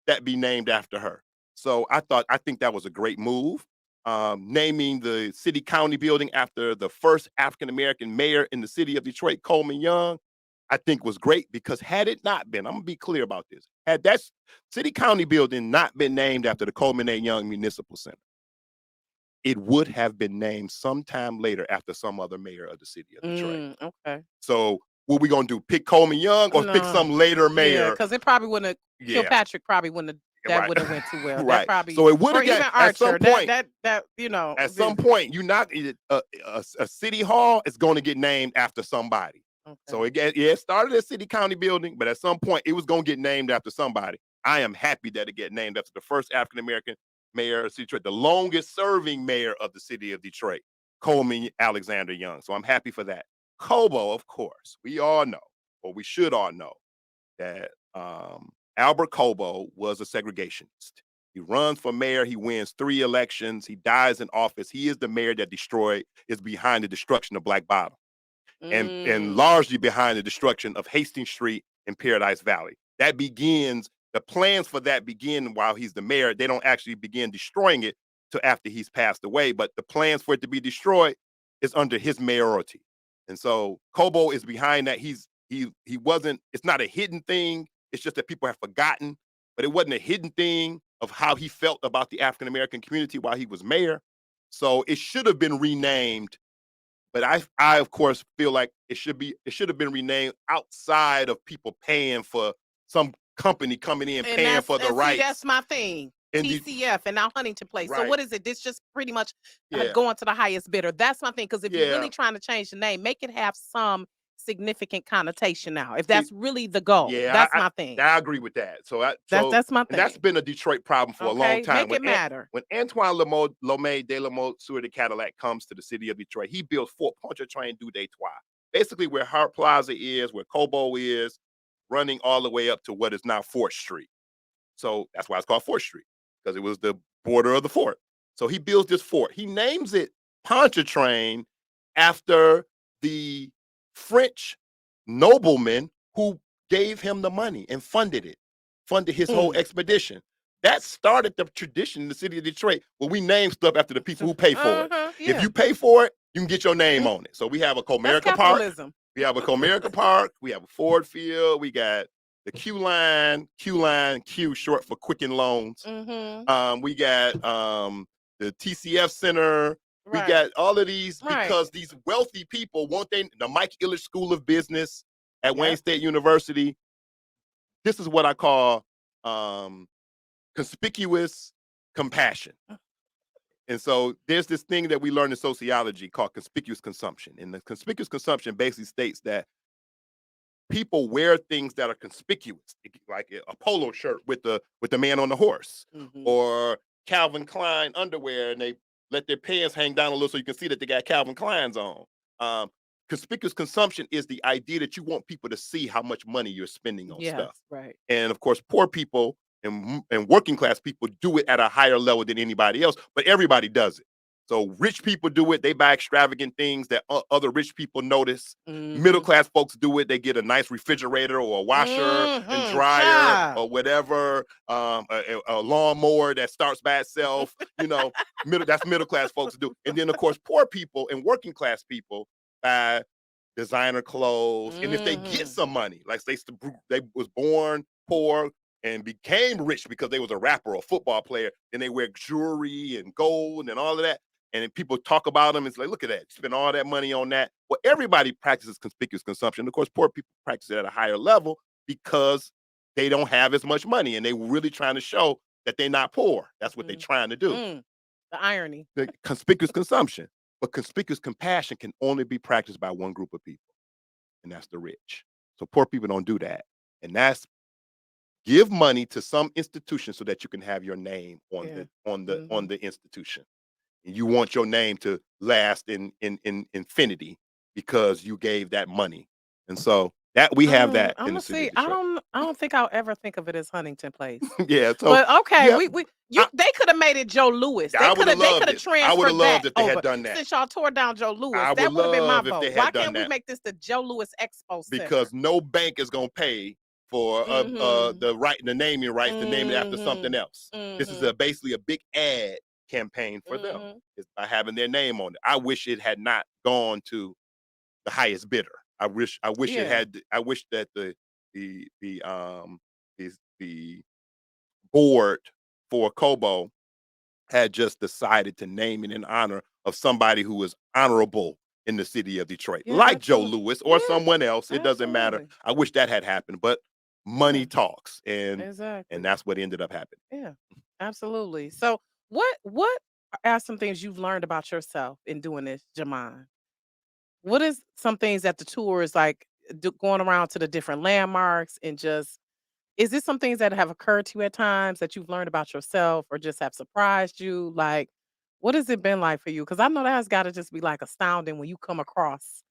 that be named after her? So I think that was a great move. Naming the city county building after the first African American mayor in the city of Detroit, Coleman Young, I think was great because had it not been, I'm gonna be clear about this, had that city county building not been named after the Coleman A. Young Municipal Center, it would have been named sometime later after some other mayor of the city of Detroit. Okay. So what we gonna do? Pick Coleman Young or pick No. some later Yeah, mayor? because it probably wouldn't have Yeah, Kilpatrick probably wouldn't have that right, wouldn't have went too well. That right. probably So it would or have even got Archer. That at some point, you not a city hall is going to get named after somebody. So okay. it started as city county building, but at some point it was going to get named after somebody. I am happy that it get named after the first African American mayor of Detroit, the longest serving mayor of the city of Detroit, Coleman Alexander Young. So I'm happy for that. Cobo, of course, we all know, or we should all know, that Albert Cobo was a segregationist. He runs for mayor. He wins 3 elections. He dies in office. He is the mayor that is behind the destruction of Black Bottom and Mm. largely behind the destruction of Hastings Street and Paradise Valley. The plans for that begin while he's the mayor. They don't actually begin destroying it till after he's passed away, but the plans for it to be destroyed is under his mayoralty. And so Cobo is behind that. He wasn't, it's not a hidden thing. It's just that people have forgotten, but it wasn't a hidden thing of how he felt about the African American community while he was mayor. So it should have been renamed, but I of course feel like it should have been renamed outside of people paying for some company coming in And paying for the see, that's rights. my thing. And the TCF and now Huntington Place. So right, what is it? This just pretty much yeah, going to the highest bidder. That's my thing. Because if you're yeah. really trying to change the name, make it have some significant connotation now. If See, that's really the goal, yeah, that's my thing. I agree with that. That's my And that's thing. been a Detroit problem for a long Okay, time. make it matter. When Antoine Lomé de la Motte Sieur de Cadillac comes to the city of Detroit, he builds Fort Pontchartrain du Detroit, basically where Hart Plaza is, where Cobo is, running all the way up to what is now 4th Street. So that's why it's called 4th Street, because it was the border of the fort. So he builds this fort. He names it Pontchartrain after the French nobleman who gave him the money and funded his whole Mm. expedition. That started the tradition in the city of Detroit where we name stuff after the people who pay for it. If Yeah. you pay for it, you can get your name Mm, on it. So we have a that's Comerica Park. capitalism. We have a Comerica Park. We have a Ford Field. We got the Q short for Quicken Loans. Mm-hmm. We got the TCF Center. We Right. got all of these Right. because these wealthy people the Mike Ilitch School of Business at Wayne Yep. State University. This is what I call conspicuous compassion. And so there's this thing that we learn in sociology called conspicuous consumption. And the conspicuous consumption basically states that people wear things that are conspicuous, like a polo shirt with the man on the horse, Mm-hmm. or Calvin Klein underwear, and they let their pants hang down a little so you can see that they got Calvin Kleins on. Um, Conspicuous consumption is the idea that you want people to see how much money you're spending on Yes. stuff. Right. And of course, poor people and working class people do it at a higher level than anybody else, but everybody does it. So rich people do it. They buy extravagant things that other rich people notice. Middle Mhm. class folks do it. They get a nice refrigerator or a washer and Mhm. dryer Child. or whatever, a lawnmower that starts by itself. That's middle class folks do. And then of course, poor people and working class people buy designer clothes. And if they get Mhm. some money, like they was born poor and became rich because they was a rapper or a football player, then they wear jewelry and gold and all of that. And then people talk about them. It's like, look at that, spend all that money on that. Well, everybody practices conspicuous consumption. Of course, poor people practice it at a higher level because they don't have as much money and they really trying to show that they're not poor. That's what they're Mhm. trying to do. Mm. The irony. The conspicuous consumption. But conspicuous compassion can only be practiced by one group of people, and that's the rich. So poor people don't do that. And that's give money to some institution so that you can have your name on Yeah. the on the on Mhm. the institution. And you want your name to last in infinity because you gave that money. And so that we have that in Imma the city see. of I Detroit. don't I don't think I'll ever think of it as Huntington Place. Yeah. So But okay, yeah, we you I, they coulda made it Joe Louis. I would have They loved coulda it. I would have transferred that loved if they had over. done that. Since y'all tore down Joe Louis, I would that would have been my love if vote. they Why had done can't we that make this the Joe Louis Expo Center? because no bank is gonna pay for Mhm. the naming rights to name it after something Mhm. else. This is Mhm. basically a big ad campaign for them. Mhm. Is by having their name on it. I wish it had not gone to the highest bidder. I wish it Yeah. had. I wish that the board for Kobo had just decided to name it in honor of somebody who was honorable in the city of Detroit, Yeah, like Joe absolutely. Louis or Yeah, someone else. It doesn't matter. absolutely. I wish that had happened, but Yeah, money talks, and exactly. that's what ended up happening. Yeah, absolutely. So, what are some things you've learned about yourself in doing this, Jamon? What is some things that the tour is like going around to the different landmarks and just is this some things that have occurred to you at times that you've learned about yourself or just have surprised you? Like, what has it been like for you? Because I know that has got to just be like astounding when you come across.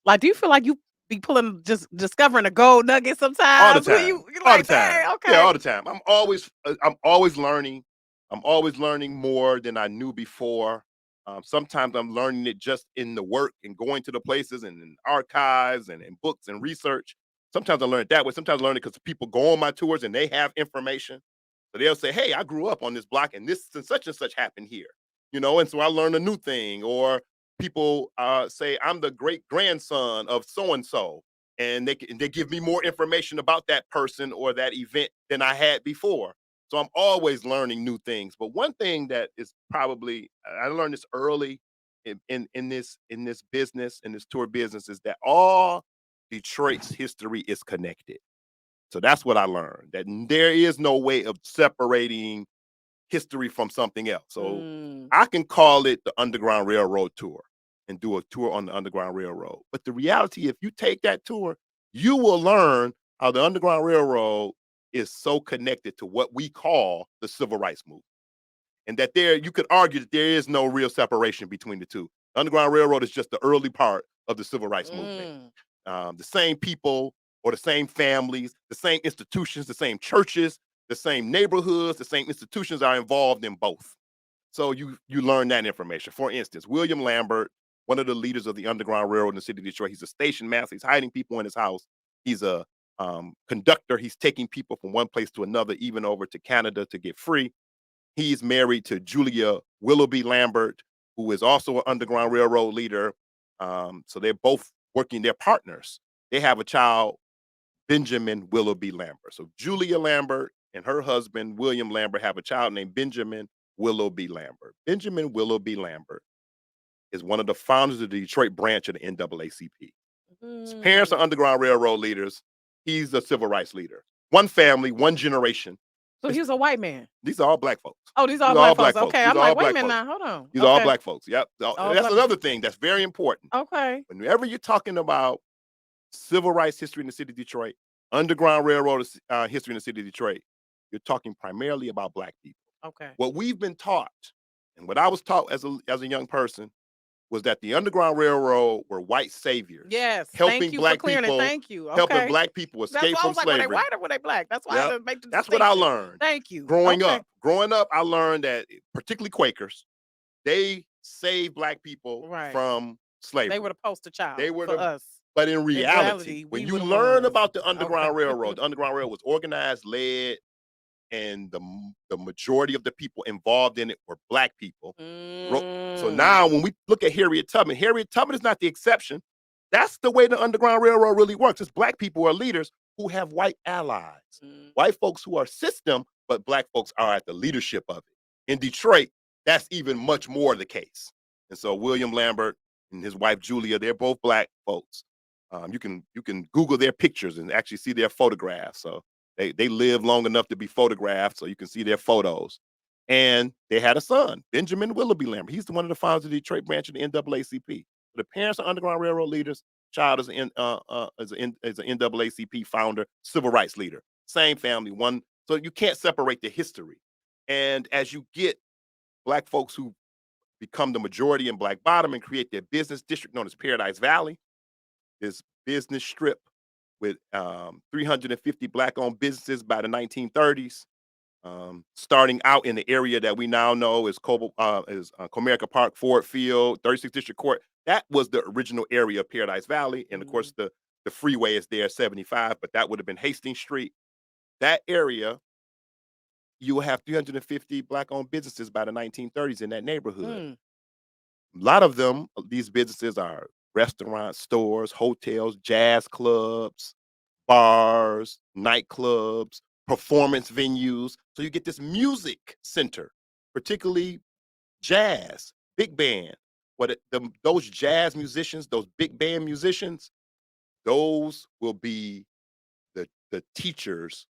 Like, do you feel like you be pulling just discovering a gold nugget All the sometimes when time. you're All the like, time. dang, Yeah, okay. all the time. I'm always learning. I'm always learning more than I knew before. Sometimes I'm learning it just in the work and going to the places and in archives and in books and research. Sometimes I learn it that way. Sometimes I learn it because people go on my tours and they have information. So they'll say, "Hey, I grew up on this block and this and such happened here." And so I learn a new thing. Or people say, "I'm the great grandson of so and so," and they give me more information about that person or that event than I had before. So I'm always learning new things. But one thing that is probably I learned this early in this business, in this tour business, is that all Detroit's history is connected. So that's what I learned. That there is no way of separating history from something else. So Mm, I can call it the Underground Railroad tour and do a tour on the Underground Railroad. But the reality, if you take that tour, you will learn how the Underground Railroad is so connected to what we call the civil rights movement. And that you could argue that there is no real separation between the two. The Underground Railroad is just the early part of the civil rights movement. mm. The same people or the same families, the same institutions, the same churches, the same neighborhoods, the same institutions are involved in both. So you learn that information. For instance, William Lambert, one of the leaders of the Underground Railroad in the city of Detroit, he's a station master. He's hiding people in his house. He's a conductor. He's taking people from one place to another, even over to Canada to get free. He's married to Julia Willoughby Lambert, who is also an Underground Railroad leader. So they're both working, they're partners. They have a child, Benjamin Willoughby Lambert. So Julia Lambert and her husband, William Lambert, have a child named Benjamin Willoughby Lambert. Benjamin Willoughby Lambert is one of the founders of the Detroit branch of the NAACP. His parents are Mm. Underground Railroad leaders. He's a civil rights leader. One family, one generation. So he It's, was a white man. these are all black folks. Oh, these These all are all black folks. black folks. Okay, These I'm are like, all wait a black minute folks. now. Hold on. These are all Okay, black folks. Yep. all That's black. another thing that's very important. Okay. Whenever you're talking about civil rights history in the city of Detroit, Underground Railroad history in the city of Detroit, you're talking primarily about black people. Okay. What we've been taught, and what I was taught as a young person, was that the Underground Railroad were white saviors, Yes. Thank you for clearing it. Thank you. helping Okay. black people That's escape why I from was like, were they slavery. white or were they black? That's why I had Yep. to make the That's what I distinction. learned Thank you. growing Okay. up. Growing up, I learned that particularly Quakers, they save black people Right. from They were slavery. the poster They child were for the us. but in In reality, reality, when we you were the learn ones. about Okay. The Underground Railroad was organized, led, and the majority of the people involved in it were black people. So Mm. now when we look at Harriet Tubman is not the exception. That's the way the Underground Railroad really works. It's black people are leaders who have white allies, Mm. white folks who are system, but black folks are at the leadership of it. In Detroit, that's even much more the case. And so William Lambert and his wife Julia, they're both black folks. You can Google their pictures and actually see their photographs. So they lived long enough to be photographed, so you can see their photos. And they had a son, Benjamin Willoughby Lambert. He's the one of the founders of the Detroit branch of the NAACP. The parents are Underground Railroad leaders. Child is an NAACP founder, civil rights leader. Same family, one. So you can't separate the history. And as you get black folks who become the majority in Black Bottom and create their business district known as Paradise Valley, this business strip with 350 black-owned businesses by the 1930s, starting out in the area that we now know is Comerica Park, Ford Field, 36th District Court. That was the original area of Paradise Valley, and of course Mm. the freeway is there, 75, but that would have been Hastings Street. That area, you will have 350 black-owned businesses by the 1930s in that neighborhood. Mm. A lot of them, these businesses are restaurants, stores, hotels, jazz clubs, bars, nightclubs, performance venues. So you get this music center, particularly jazz, big band. Those jazz musicians, those big band musicians, those will be the teachers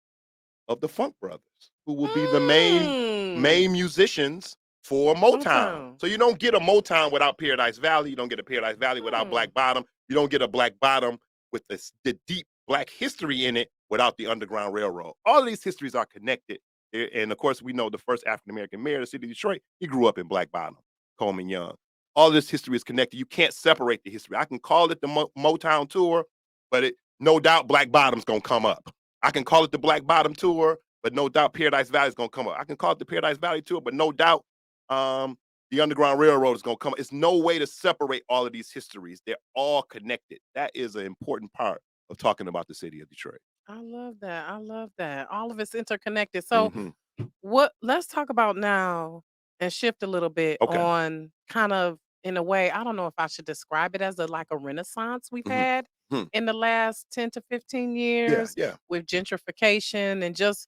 of the Funk Brothers, who will be the Mm. main musicians for Motown. Motown. So you don't get a Motown without Paradise Valley. You don't get a Paradise Valley without Mm. Black Bottom. You don't get a Black Bottom with the deep black history in it without the Underground Railroad. All of these histories are connected. And of course, we know the first African American mayor of the city of Detroit, he grew up in Black Bottom, Coleman Young. All this history is connected. You can't separate the history. I can call it the Motown tour, but no doubt Black Bottom's gonna come up. I can call it the Black Bottom tour, but no doubt Paradise Valley is gonna come up. I can call it the Paradise Valley tour, but no doubt the Underground Railroad is gonna come up. It's no way to separate all of these histories. They're all connected. That is an important part of talking about the city of Detroit. I love that. I love that. All of it's interconnected. So, Hmm. what let's talk about now and shift a little bit Okay. on kind of in a way, I don't know if I should describe it as a like a renaissance we've Hmm. had Hmm. in the last 10 to 15 Yeah, years yeah. with gentrification and just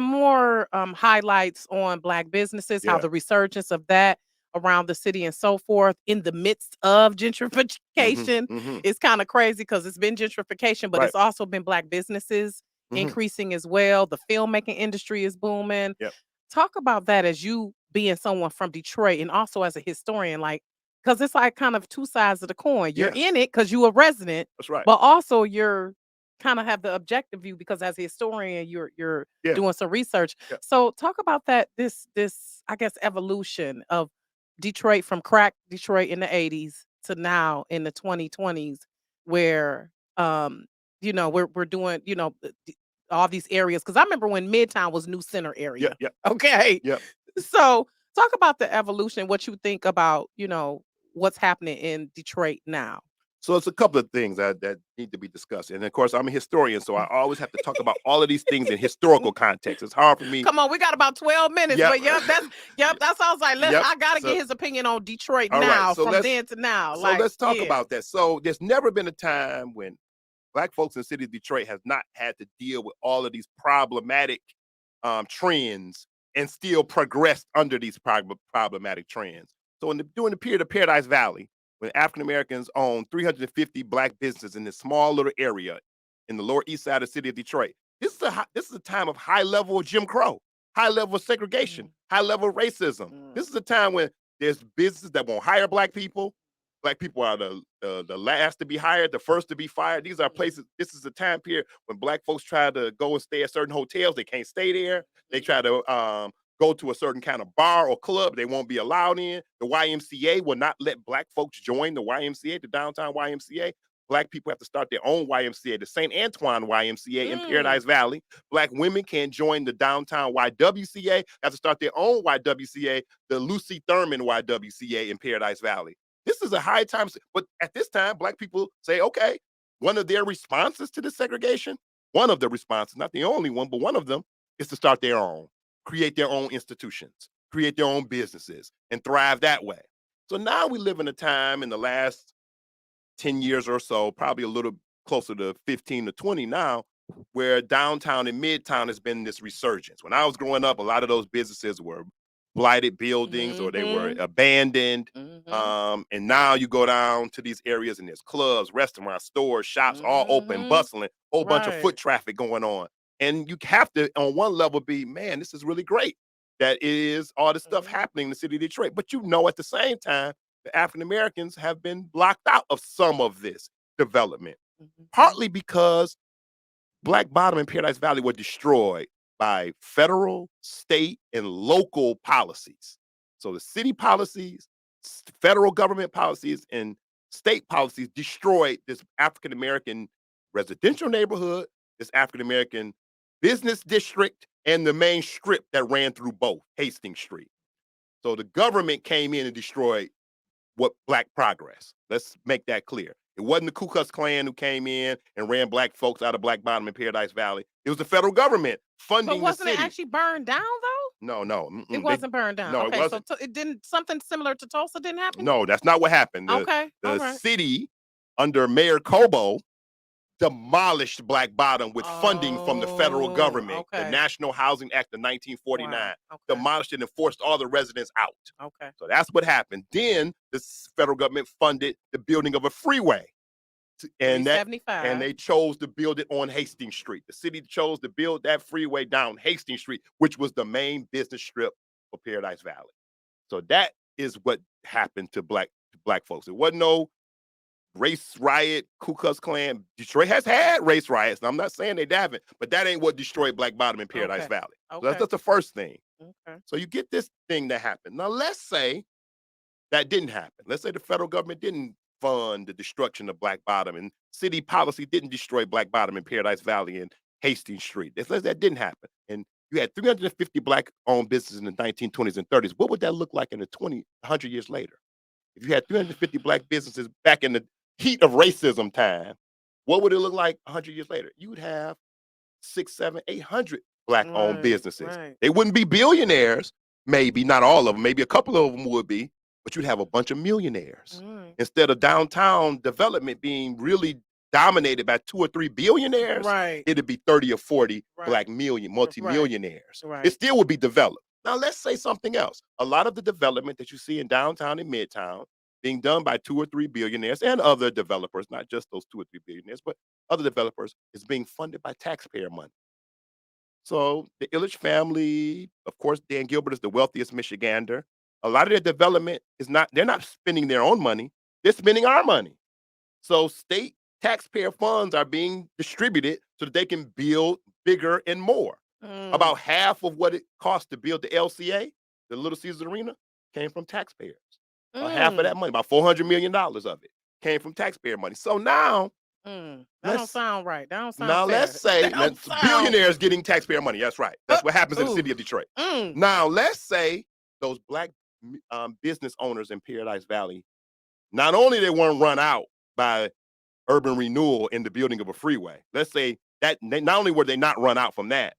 more highlights on black businesses, how Yeah. the resurgence of that around the city and so forth in the midst of Hmm. gentrification Hmm. is kind of crazy because it's been gentrification, but Right. it's also been black businesses Hmm. increasing as well. The filmmaking industry is booming. Yep. Talk about that as you being someone from Detroit and also as a historian, like, because it's like kind of two sides of the coin. You're Yeah, in it because you a resident, that's right. but also you're kind of have the objective view because as a historian, you're Yeah, doing some research. yeah. So talk about that this I guess evolution of Detroit from crack Detroit in the 80s to now in the 2020s where we're doing, all these areas because I remember when Midtown was New Center Yep, area. yep, Okay. yep. So talk about the evolution, what you think about, what's happening in Detroit now. So it's a couple of things that need to be discussed. And of course, I'm a historian, so I always have to talk about all of these things in historical context. It's hard for me. Come on, we got about 12 minutes, Yep. but yep, that sounds like Yep. I gotta get So his opinion on Detroit all right. now, from then to now. So Like, let's talk yeah. about that. So there's never been a time when black folks in the city of Detroit has not had to deal with all of these problematic trends and still progressed under these problematic trends. So during the period of Paradise Valley, when African Americans owned 350 black businesses in this small little area in the Lower East Side of the city of Detroit, this is a time of high level of Jim Crow, high level of segregation, Mm, high level of racism. mm, This is a time when there's businesses that won't hire black people. Black people are the last to be hired, the first to be fired. These are mm, places. This is a time period when black folks try to go and stay at certain hotels. They can't stay there. They mm, try to go to a certain kind of bar or club they won't be allowed in. The YMCA will not let black folks join the YMCA, the downtown YMCA. Black people have to start their own YMCA, the St. Antoine YMCA in Mm. Paradise Valley. Black women can't join the downtown YWCA, have to start their own YWCA, the Lucy Thurman YWCA in Paradise Valley. This is a high time, but at this time, Black people say, okay, one of their responses to the segregation, one of the responses, not the only one, but one of them is to start their own, create their own institutions, create their own businesses, and thrive that way. So now we live in a time in the last 10 years or so, probably a little closer to 15 to 20 now, where downtown and midtown has been this resurgence. When I was growing up, a lot of those businesses were blighted buildings or they were Mhm. abandoned. Mhm. And now you go down to these areas and there's clubs, restaurants, stores, shops, all open, Mhm. bustling, whole bunch of foot Right. traffic going on. And you have to, on one level, be, man, this is really great that it is all this stuff Mhm. happening in the city of Detroit. But you know, at the same time, the African Americans have been blocked out of some of this development, Mhm. partly because Black Bottom and Paradise Valley were destroyed by federal, state, and local policies. So the city policies, federal government policies, and state policies destroyed this African American residential neighborhood, this African American business district, and the main strip that ran through both, Hastings Street. So the government came in and destroyed what Black progress. Let's make that clear. It wasn't the Ku Klux Klan who came in and ran Black folks out of Black Bottom and Paradise Valley. It was the federal government But funding the wasn't it city. actually burned down though? No, no, It they wasn't burned down. no, it Okay, so wasn't. it didn't something similar to Tulsa didn't happen? No, that's not what happened. The Okay. All the right. city under Mayor Cobo demolished Black Bottom with funding from the federal Oh, government, the okay. National Housing Act of Wow. 1949, Okay. demolished it and forced all the residents out. Okay. So that's what happened. Then the federal government funded the building of a freeway, and that and 375. they chose to build it on Hastings Street. The city chose to build that freeway down Hastings Street, which was the main business strip for Paradise Valley. So that is what happened to black folks. It wasn't no race riot, Ku Klux Klan. Detroit has had race riots. And I'm not saying they haven't, but that ain't what destroyed Black Bottom in Paradise Okay. Valley. So Okay. that's the first thing. Okay. So you get this thing that happened. Now let's say that didn't happen. Let's say the federal government didn't fund the destruction of Black Bottom and city policy didn't destroy Black Bottom in Paradise Valley and Hastings Street. Let's say that didn't happen. And you had 350 Black owned businesses in the 1920s and 30s. What would that look like in the 100 years later? If you had 350 Black businesses back in the heat of racism time, what would it look like 100 years later? You would have six, seven, 800 Black owned Right. businesses. Right. They wouldn't be billionaires, maybe not all of them, maybe a couple of them would be, but you'd have a bunch of millionaires. Mm. Instead of downtown development being really dominated by 2 or 3 billionaires, Right. it'd be 30 or 40 Right. Black Right. multimillionaires. It Right. still would be developed. Now let's say something else. A lot of the development that you see in downtown and midtown being done by 2 or 3 billionaires and other developers, not just those 2 or 3 billionaires, but other developers, is being funded by taxpayer money. So the Ilitch family, of course, Dan Gilbert is the wealthiest Michigander. A lot of their development is not, they're not spending their own money, they're spending our money. So state taxpayer funds are being distributed so that they can build bigger and more. Mm. About half of what it costs to build the LCA, the Little Caesars Arena, came from taxpayers. About half of Mm. that money, about $400 million of it, came from taxpayer money. So now Mm. That don't let's sound right. That don't sound now let's fair. say That don't let's sound billionaires getting taxpayer money. That's right. That's what happens in the ooh. city of Detroit. Mm. Now let's say those Black business owners in Paradise Valley, not only they weren't run out by urban renewal in the building of a freeway. Let's say that not only were they not run out from that,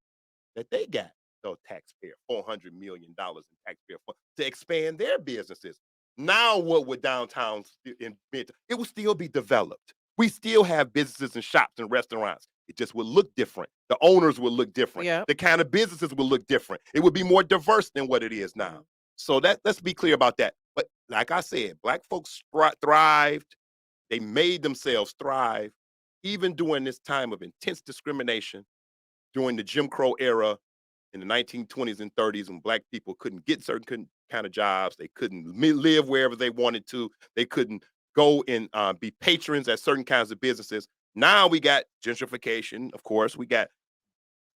that they got those taxpayer $400 million in taxpayer funds to expand their businesses. Now, what would downtown in it would still be developed. We still have businesses and shops and restaurants. It just would look different. The owners would look different. Yep. The kind of businesses would look different. It would be more diverse than what it is now. Mhm. So that let's be clear about that. But like I said, Black folks thrived. They made themselves thrive, even during this time of intense discrimination during the Jim Crow era in the 1920s and 30s when Black people couldn't get certain kind of jobs. They couldn't live wherever they wanted to. They couldn't go and be patrons at certain kinds of businesses. Now we got gentrification, of course. We got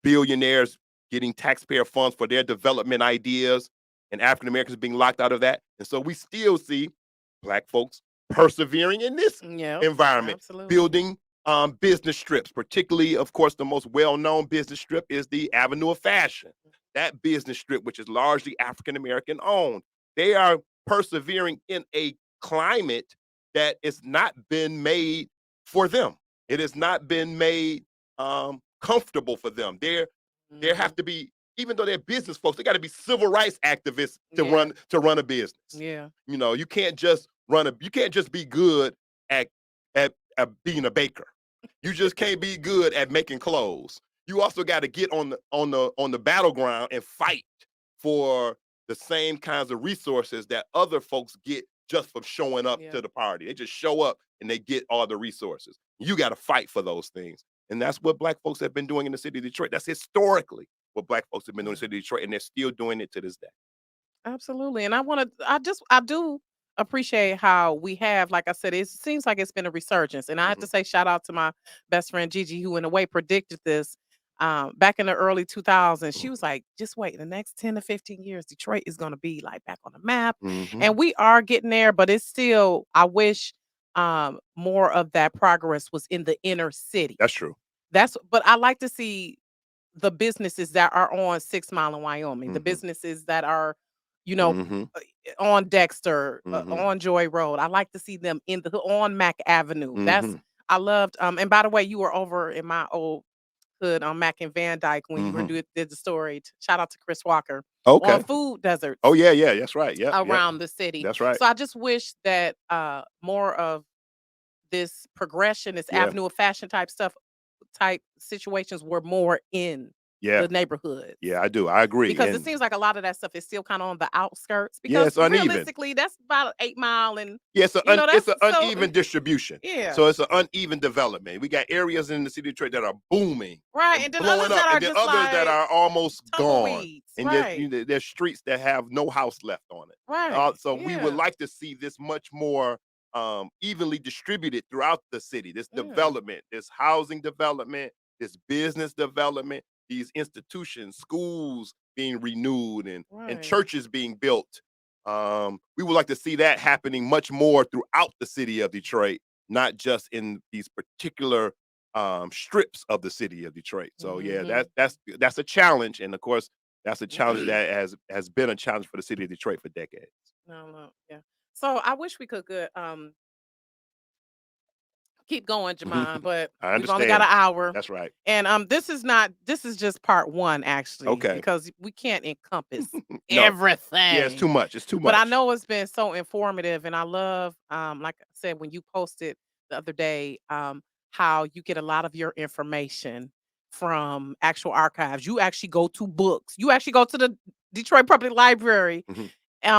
billionaires getting taxpayer funds for their development ideas and African Americans being locked out of that. And so we still see Black folks persevering in this Yep. environment, Absolutely. building business strips, particularly, of course, the most well-known business strip is the Avenue of Fashion. That business strip, which is largely African American owned, they are persevering in a climate that has not been made for them. It has not been made comfortable for them. There Hmm. have to be, even though they're business folks, they got to be civil rights activists Yeah. to run a business. Yeah. You know, you can't just be good at at being a baker. You just can't be good at making clothes. You also got to get on the battleground and fight for the same kinds of resources that other folks get just from showing up Yeah. to the party. They just show up and they get all the resources. You got to fight for those things. And that's what black folks have been doing in the city of Detroit. That's historically what black folks have been doing in the Yeah. city of Detroit, and they're still doing it to this day. Absolutely. And I do appreciate how we have, like I said, it seems like it's been a resurgence. And I have to Mhm. say shout out to my best friend Gigi, who in a way predicted this back in the early 2000s. She Mhm. was like, just wait, the next 10 to 15 years, Detroit is going to be like back on the map. Mhm. And we are getting there, but it's still, I wish more of that progress was in the inner city. That's true. But I like to see the businesses that are on 6 Mile in Wyoming, the Mhm. businesses that are, you know, Mhm. on Dexter, Mhm. on Joy Road. I like to see them on Mac Avenue. Mhm. I loved, and by the way, you were over in my old hood on Mac and Van Dyke when you Mhm. did the story. Shout out to Chris Walker on Okay. food Oh, deserts yeah, yeah, that's right. Yep, yep. around the city. That's right. So I just wish that more of this progression, this Yeah. avenue of fashion type situations were more in Yeah. the neighborhoods. Yeah, I do. I agree, Because it and seems like a lot of that stuff is still kinda on the outskirts yeah, because it's uneven. realistically, that's about 8 Mile and, Yeah, it's that's an so uneven distribution. yeah. So it's an uneven development. We got areas in the city of Detroit that are booming Right, and and then blowing others up, that and are then just others that like are almost gone. tumbleweeds. And yet, Right, there's streets that have no house left on it. right, So we would yeah, like to see this much more evenly distributed throughout the city. This yeah, development, this housing development, this business development, these institutions, schools being renewed, and right. churches being built. We would like to see that happening much more throughout the city of Detroit, not just in these particular strips of the city of Detroit. So yeah, Mhm. that's a challenge, and of course, that's a challenge that has been a challenge for the city of Detroit for decades. No, no, yeah. So I wish we could keep going, Jamon, but I we've only got an understand. hour. That's right. And this is just part one actually, Okay. because we can't encompass No. Yeah, it's too everything. much. It's too But I much. know it's been so informative and I love like I said when you posted the other day how you get a lot of your information from actual archives. You actually go to books. You actually go to the Detroit Public Library. Mhm.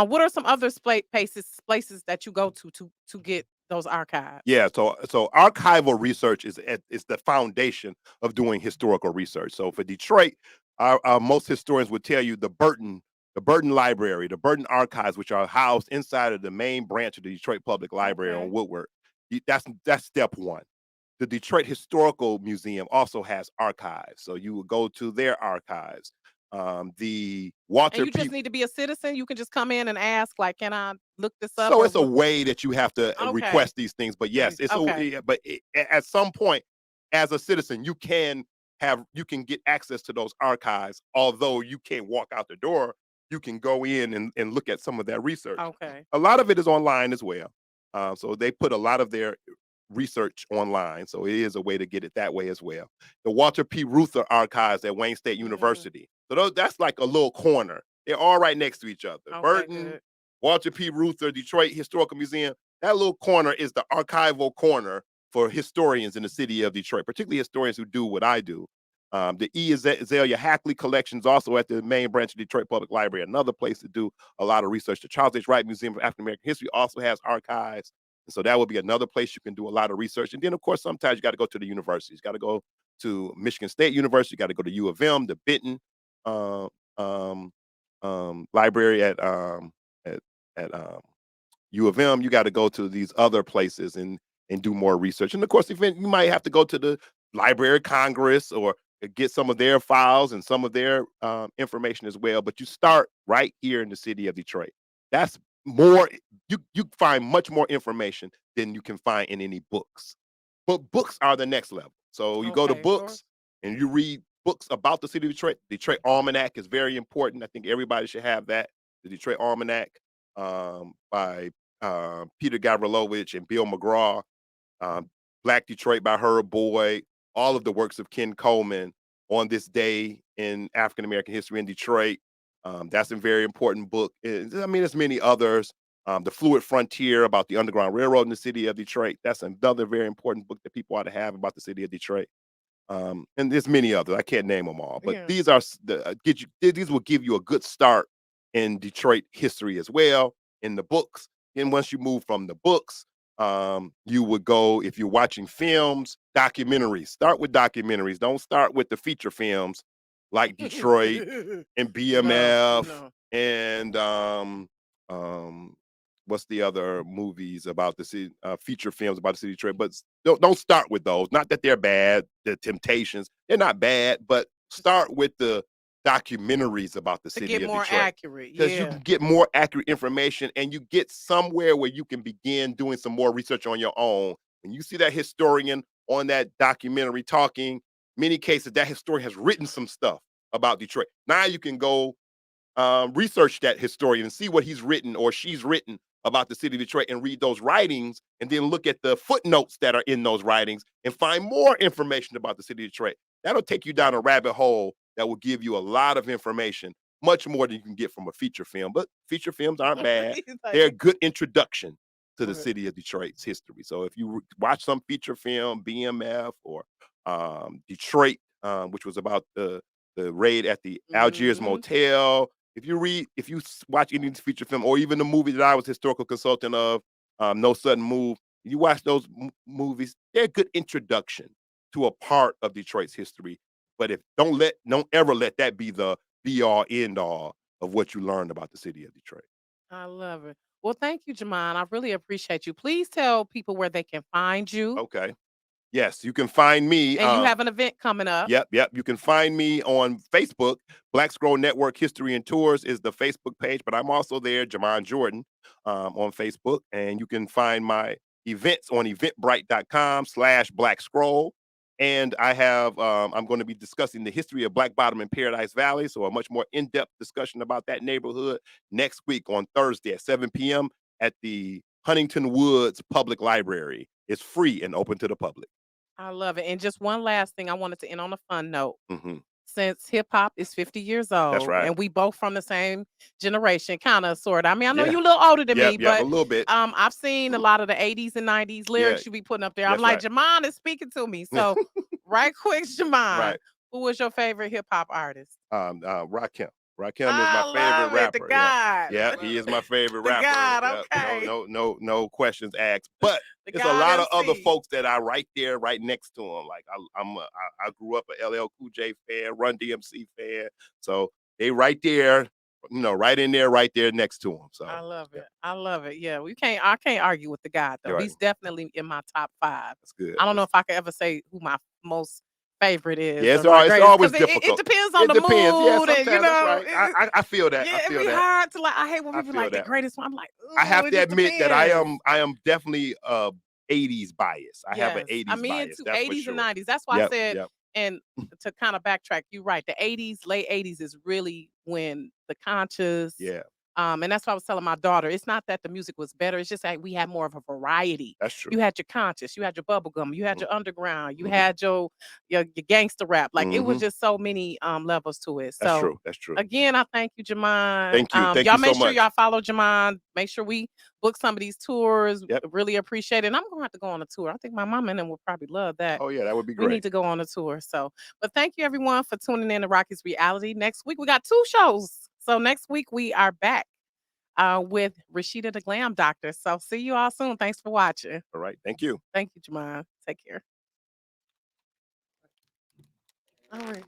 What are some other places that you go to get those archives? Yeah, so archival research is the foundation of doing historical research. So for Detroit, our most historians would tell you the Burton Library, the Burton Archives, which are housed inside of the main branch of the Detroit Public Library on Okay. Woodward. That's step one. The Detroit Historical Museum also has archives, so you would go to their archives. The And Walter you just P. need to be a citizen? You can just come in and ask, like, "Can I look this up?" So Or it's a what? way that you have to Okay. request these things, but yes, Okay. at some point, as a citizen, you can get access to those archives. Although you can't walk out the door, you can go in and look at some of that research. Okay. A lot of it is online as well. So they put a lot of their research online, so it is a way to get it that way as well. The Walter P. Reuther archives at Wayne State Mm, University. So that's like a little corner. They're all right next to each other. okay, Burton, good. Walter P. Reuther, Detroit Historical Museum. That little corner is the archival corner for historians in the city of Detroit, particularly historians who do what I do. The Azalea Hackley collections also at the main branch of Detroit Public Library, another place to do a lot of research. The Charles H. Wright Museum of African American History also has archives. And so that would be another place you can do a lot of research. And then, of course, sometimes you got to go to the universities. You got to go to Michigan State University. You got to go to U of M, the Benton uh, um, library at, at U of M. You got to go to these other places and do more research. And of course, you might have to go to the Library of Congress or get some of their files and some of their information as well. But you start right here in the city of Detroit. That's more you find much more information than you can find in any books. But books are the next level. So you go to Okay, of course. books and you read books about the city of Detroit. Detroit Almanac is very important. I think everybody should have that. The Detroit Almanac by Peter Gavrilovich and Bill McGraw. um, Black Detroit by Herb Boyd, all of the works of Ken Coleman on this day in African American history in Detroit. That's a very important book. I mean, there's many others. The Fluid Frontier about the Underground Railroad in the city of Detroit. That's another very important book that people ought to have about the city of Detroit. And there's many others. I can't name them all, but Yeah. these are these will give you a good start in Detroit history as well in the books. And once you move from the books, you would go if you're watching films, documentaries. Start with documentaries. Don't start with the feature films like Detroit and No, BMF no. and um, what's the other movies about the city, feature films about the city of Detroit. But don't start with those. Not that they're bad. The Temptations, they're not bad, but start with the documentaries about the To city get of more Detroit accurate, because you yeah. can get more accurate information and you get somewhere where you can begin doing some more research on your own. When you see that historian on that documentary talking, many cases that historian has written some stuff about Detroit. Now you can go research that historian and see what he's written or she's written about the city of Detroit and read those writings and then look at the footnotes that are in those writings and find more information about the city of Detroit. That'll take you down a rabbit hole that will give you a lot of information, much more than you can get from a feature film. But feature films aren't bad. He's like, They're a good introduction to the okay. city of Detroit's history. So if you watch some feature film, BMF or Detroit, which was about the raid at the Algiers Mhm. Motel, if you watch any feature film or even the movie that I was historical consultant of, No Sudden Move, you watch those movies, they're a good introduction to a part of Detroit's history. But if don't ever let that be the be all end all of what you learned about the city of Detroit. I love it. Well, thank you, Jamon. I really appreciate you. Please tell people where they can find you. Okay. Yes, you can find me. And you have an event coming up. Yep. You can find me on Facebook. Black Scroll Network History and Tours is the Facebook page, but I'm also there, Jamon Jordan, on Facebook. And you can find my events on eventbrite.com/Black Scroll. And I'm going to be discussing the history of Black Bottom and Paradise Valley. So, a much more in depth discussion about that neighborhood next week on Thursday at 7 p.m. at the Huntington Woods Public Library. It's free and open to the public. I love it. And just one last thing, I wanted to end on a fun note. Hmm. Since hip hop is 50 years That's old right. and we both from the same generation, kind of sort of. I mean, I know Yeah. you're a little older than me, Yep, a but little bit. I've seen a lot of the 80s and 90s Yeah, lyrics you be putting up there. I'm that's like, right. Jamon is speaking to me. So, right quick, Jamon, Right. who was your favorite hip hop artist? Rakim. Rakim is my I favorite love it. The rapper. Yeah. God. Yeah, he is my favorite The rapper. God. Yeah. Okay. No questions asked. But The there's a God lot of other MC. folks that are right there, right next to him. Like I grew up a LL Cool J fan, Run DMC fan. So they right there, right in there, right there next to him. I So love yeah, it. I love it. Yeah, I can't argue with the God though. you're right. He's definitely in my top 5. That's good. I don't know if I could ever say who my most favorite is Yeah, or my it's greatest always because it difficult. depends on It the depends. Yeah, mood and sometimes that's right. I feel that. I yeah, it'd feel be that. hard to like. I hate when I people feel like the that. greatest one. I'm like, I oh, have it to just admit that I depends. am I am definitely 80s bias. I have an Yes, I 80s mean bias, into that's for 80s and sure. 90s. That's why I Yep, said, yep. and to kind of backtrack, you're right. The 80s, late 80s is really when the conscious, Yeah, and that's why I was telling my daughter, it's not that the music was better. It's just that we had more of a variety. that's true. You had your conscious, you had your bubblegum, you had Mhm, your underground, you mhm, had your gangster rap. Like it was mhm. just so many levels to it. That's So true, that's true. again, I thank you, Jamon. Thank Y'all you so make sure much. y'all follow Jamon. Make sure we book some of these tours. Yep. Really appreciate it. And I'm gonna have to go on a tour. I think my mom and them will probably love that. Oh, yeah, that would be We need great. to go on a tour. So, but thank you everyone for tuning in to Rocky's Reality. Next week we got 2 shows. So next week we are back with Rashida the Glam Doctor. So see you all soon. Thanks for watching. Alright, thank you. Thank you, Jamon. Take care. All right.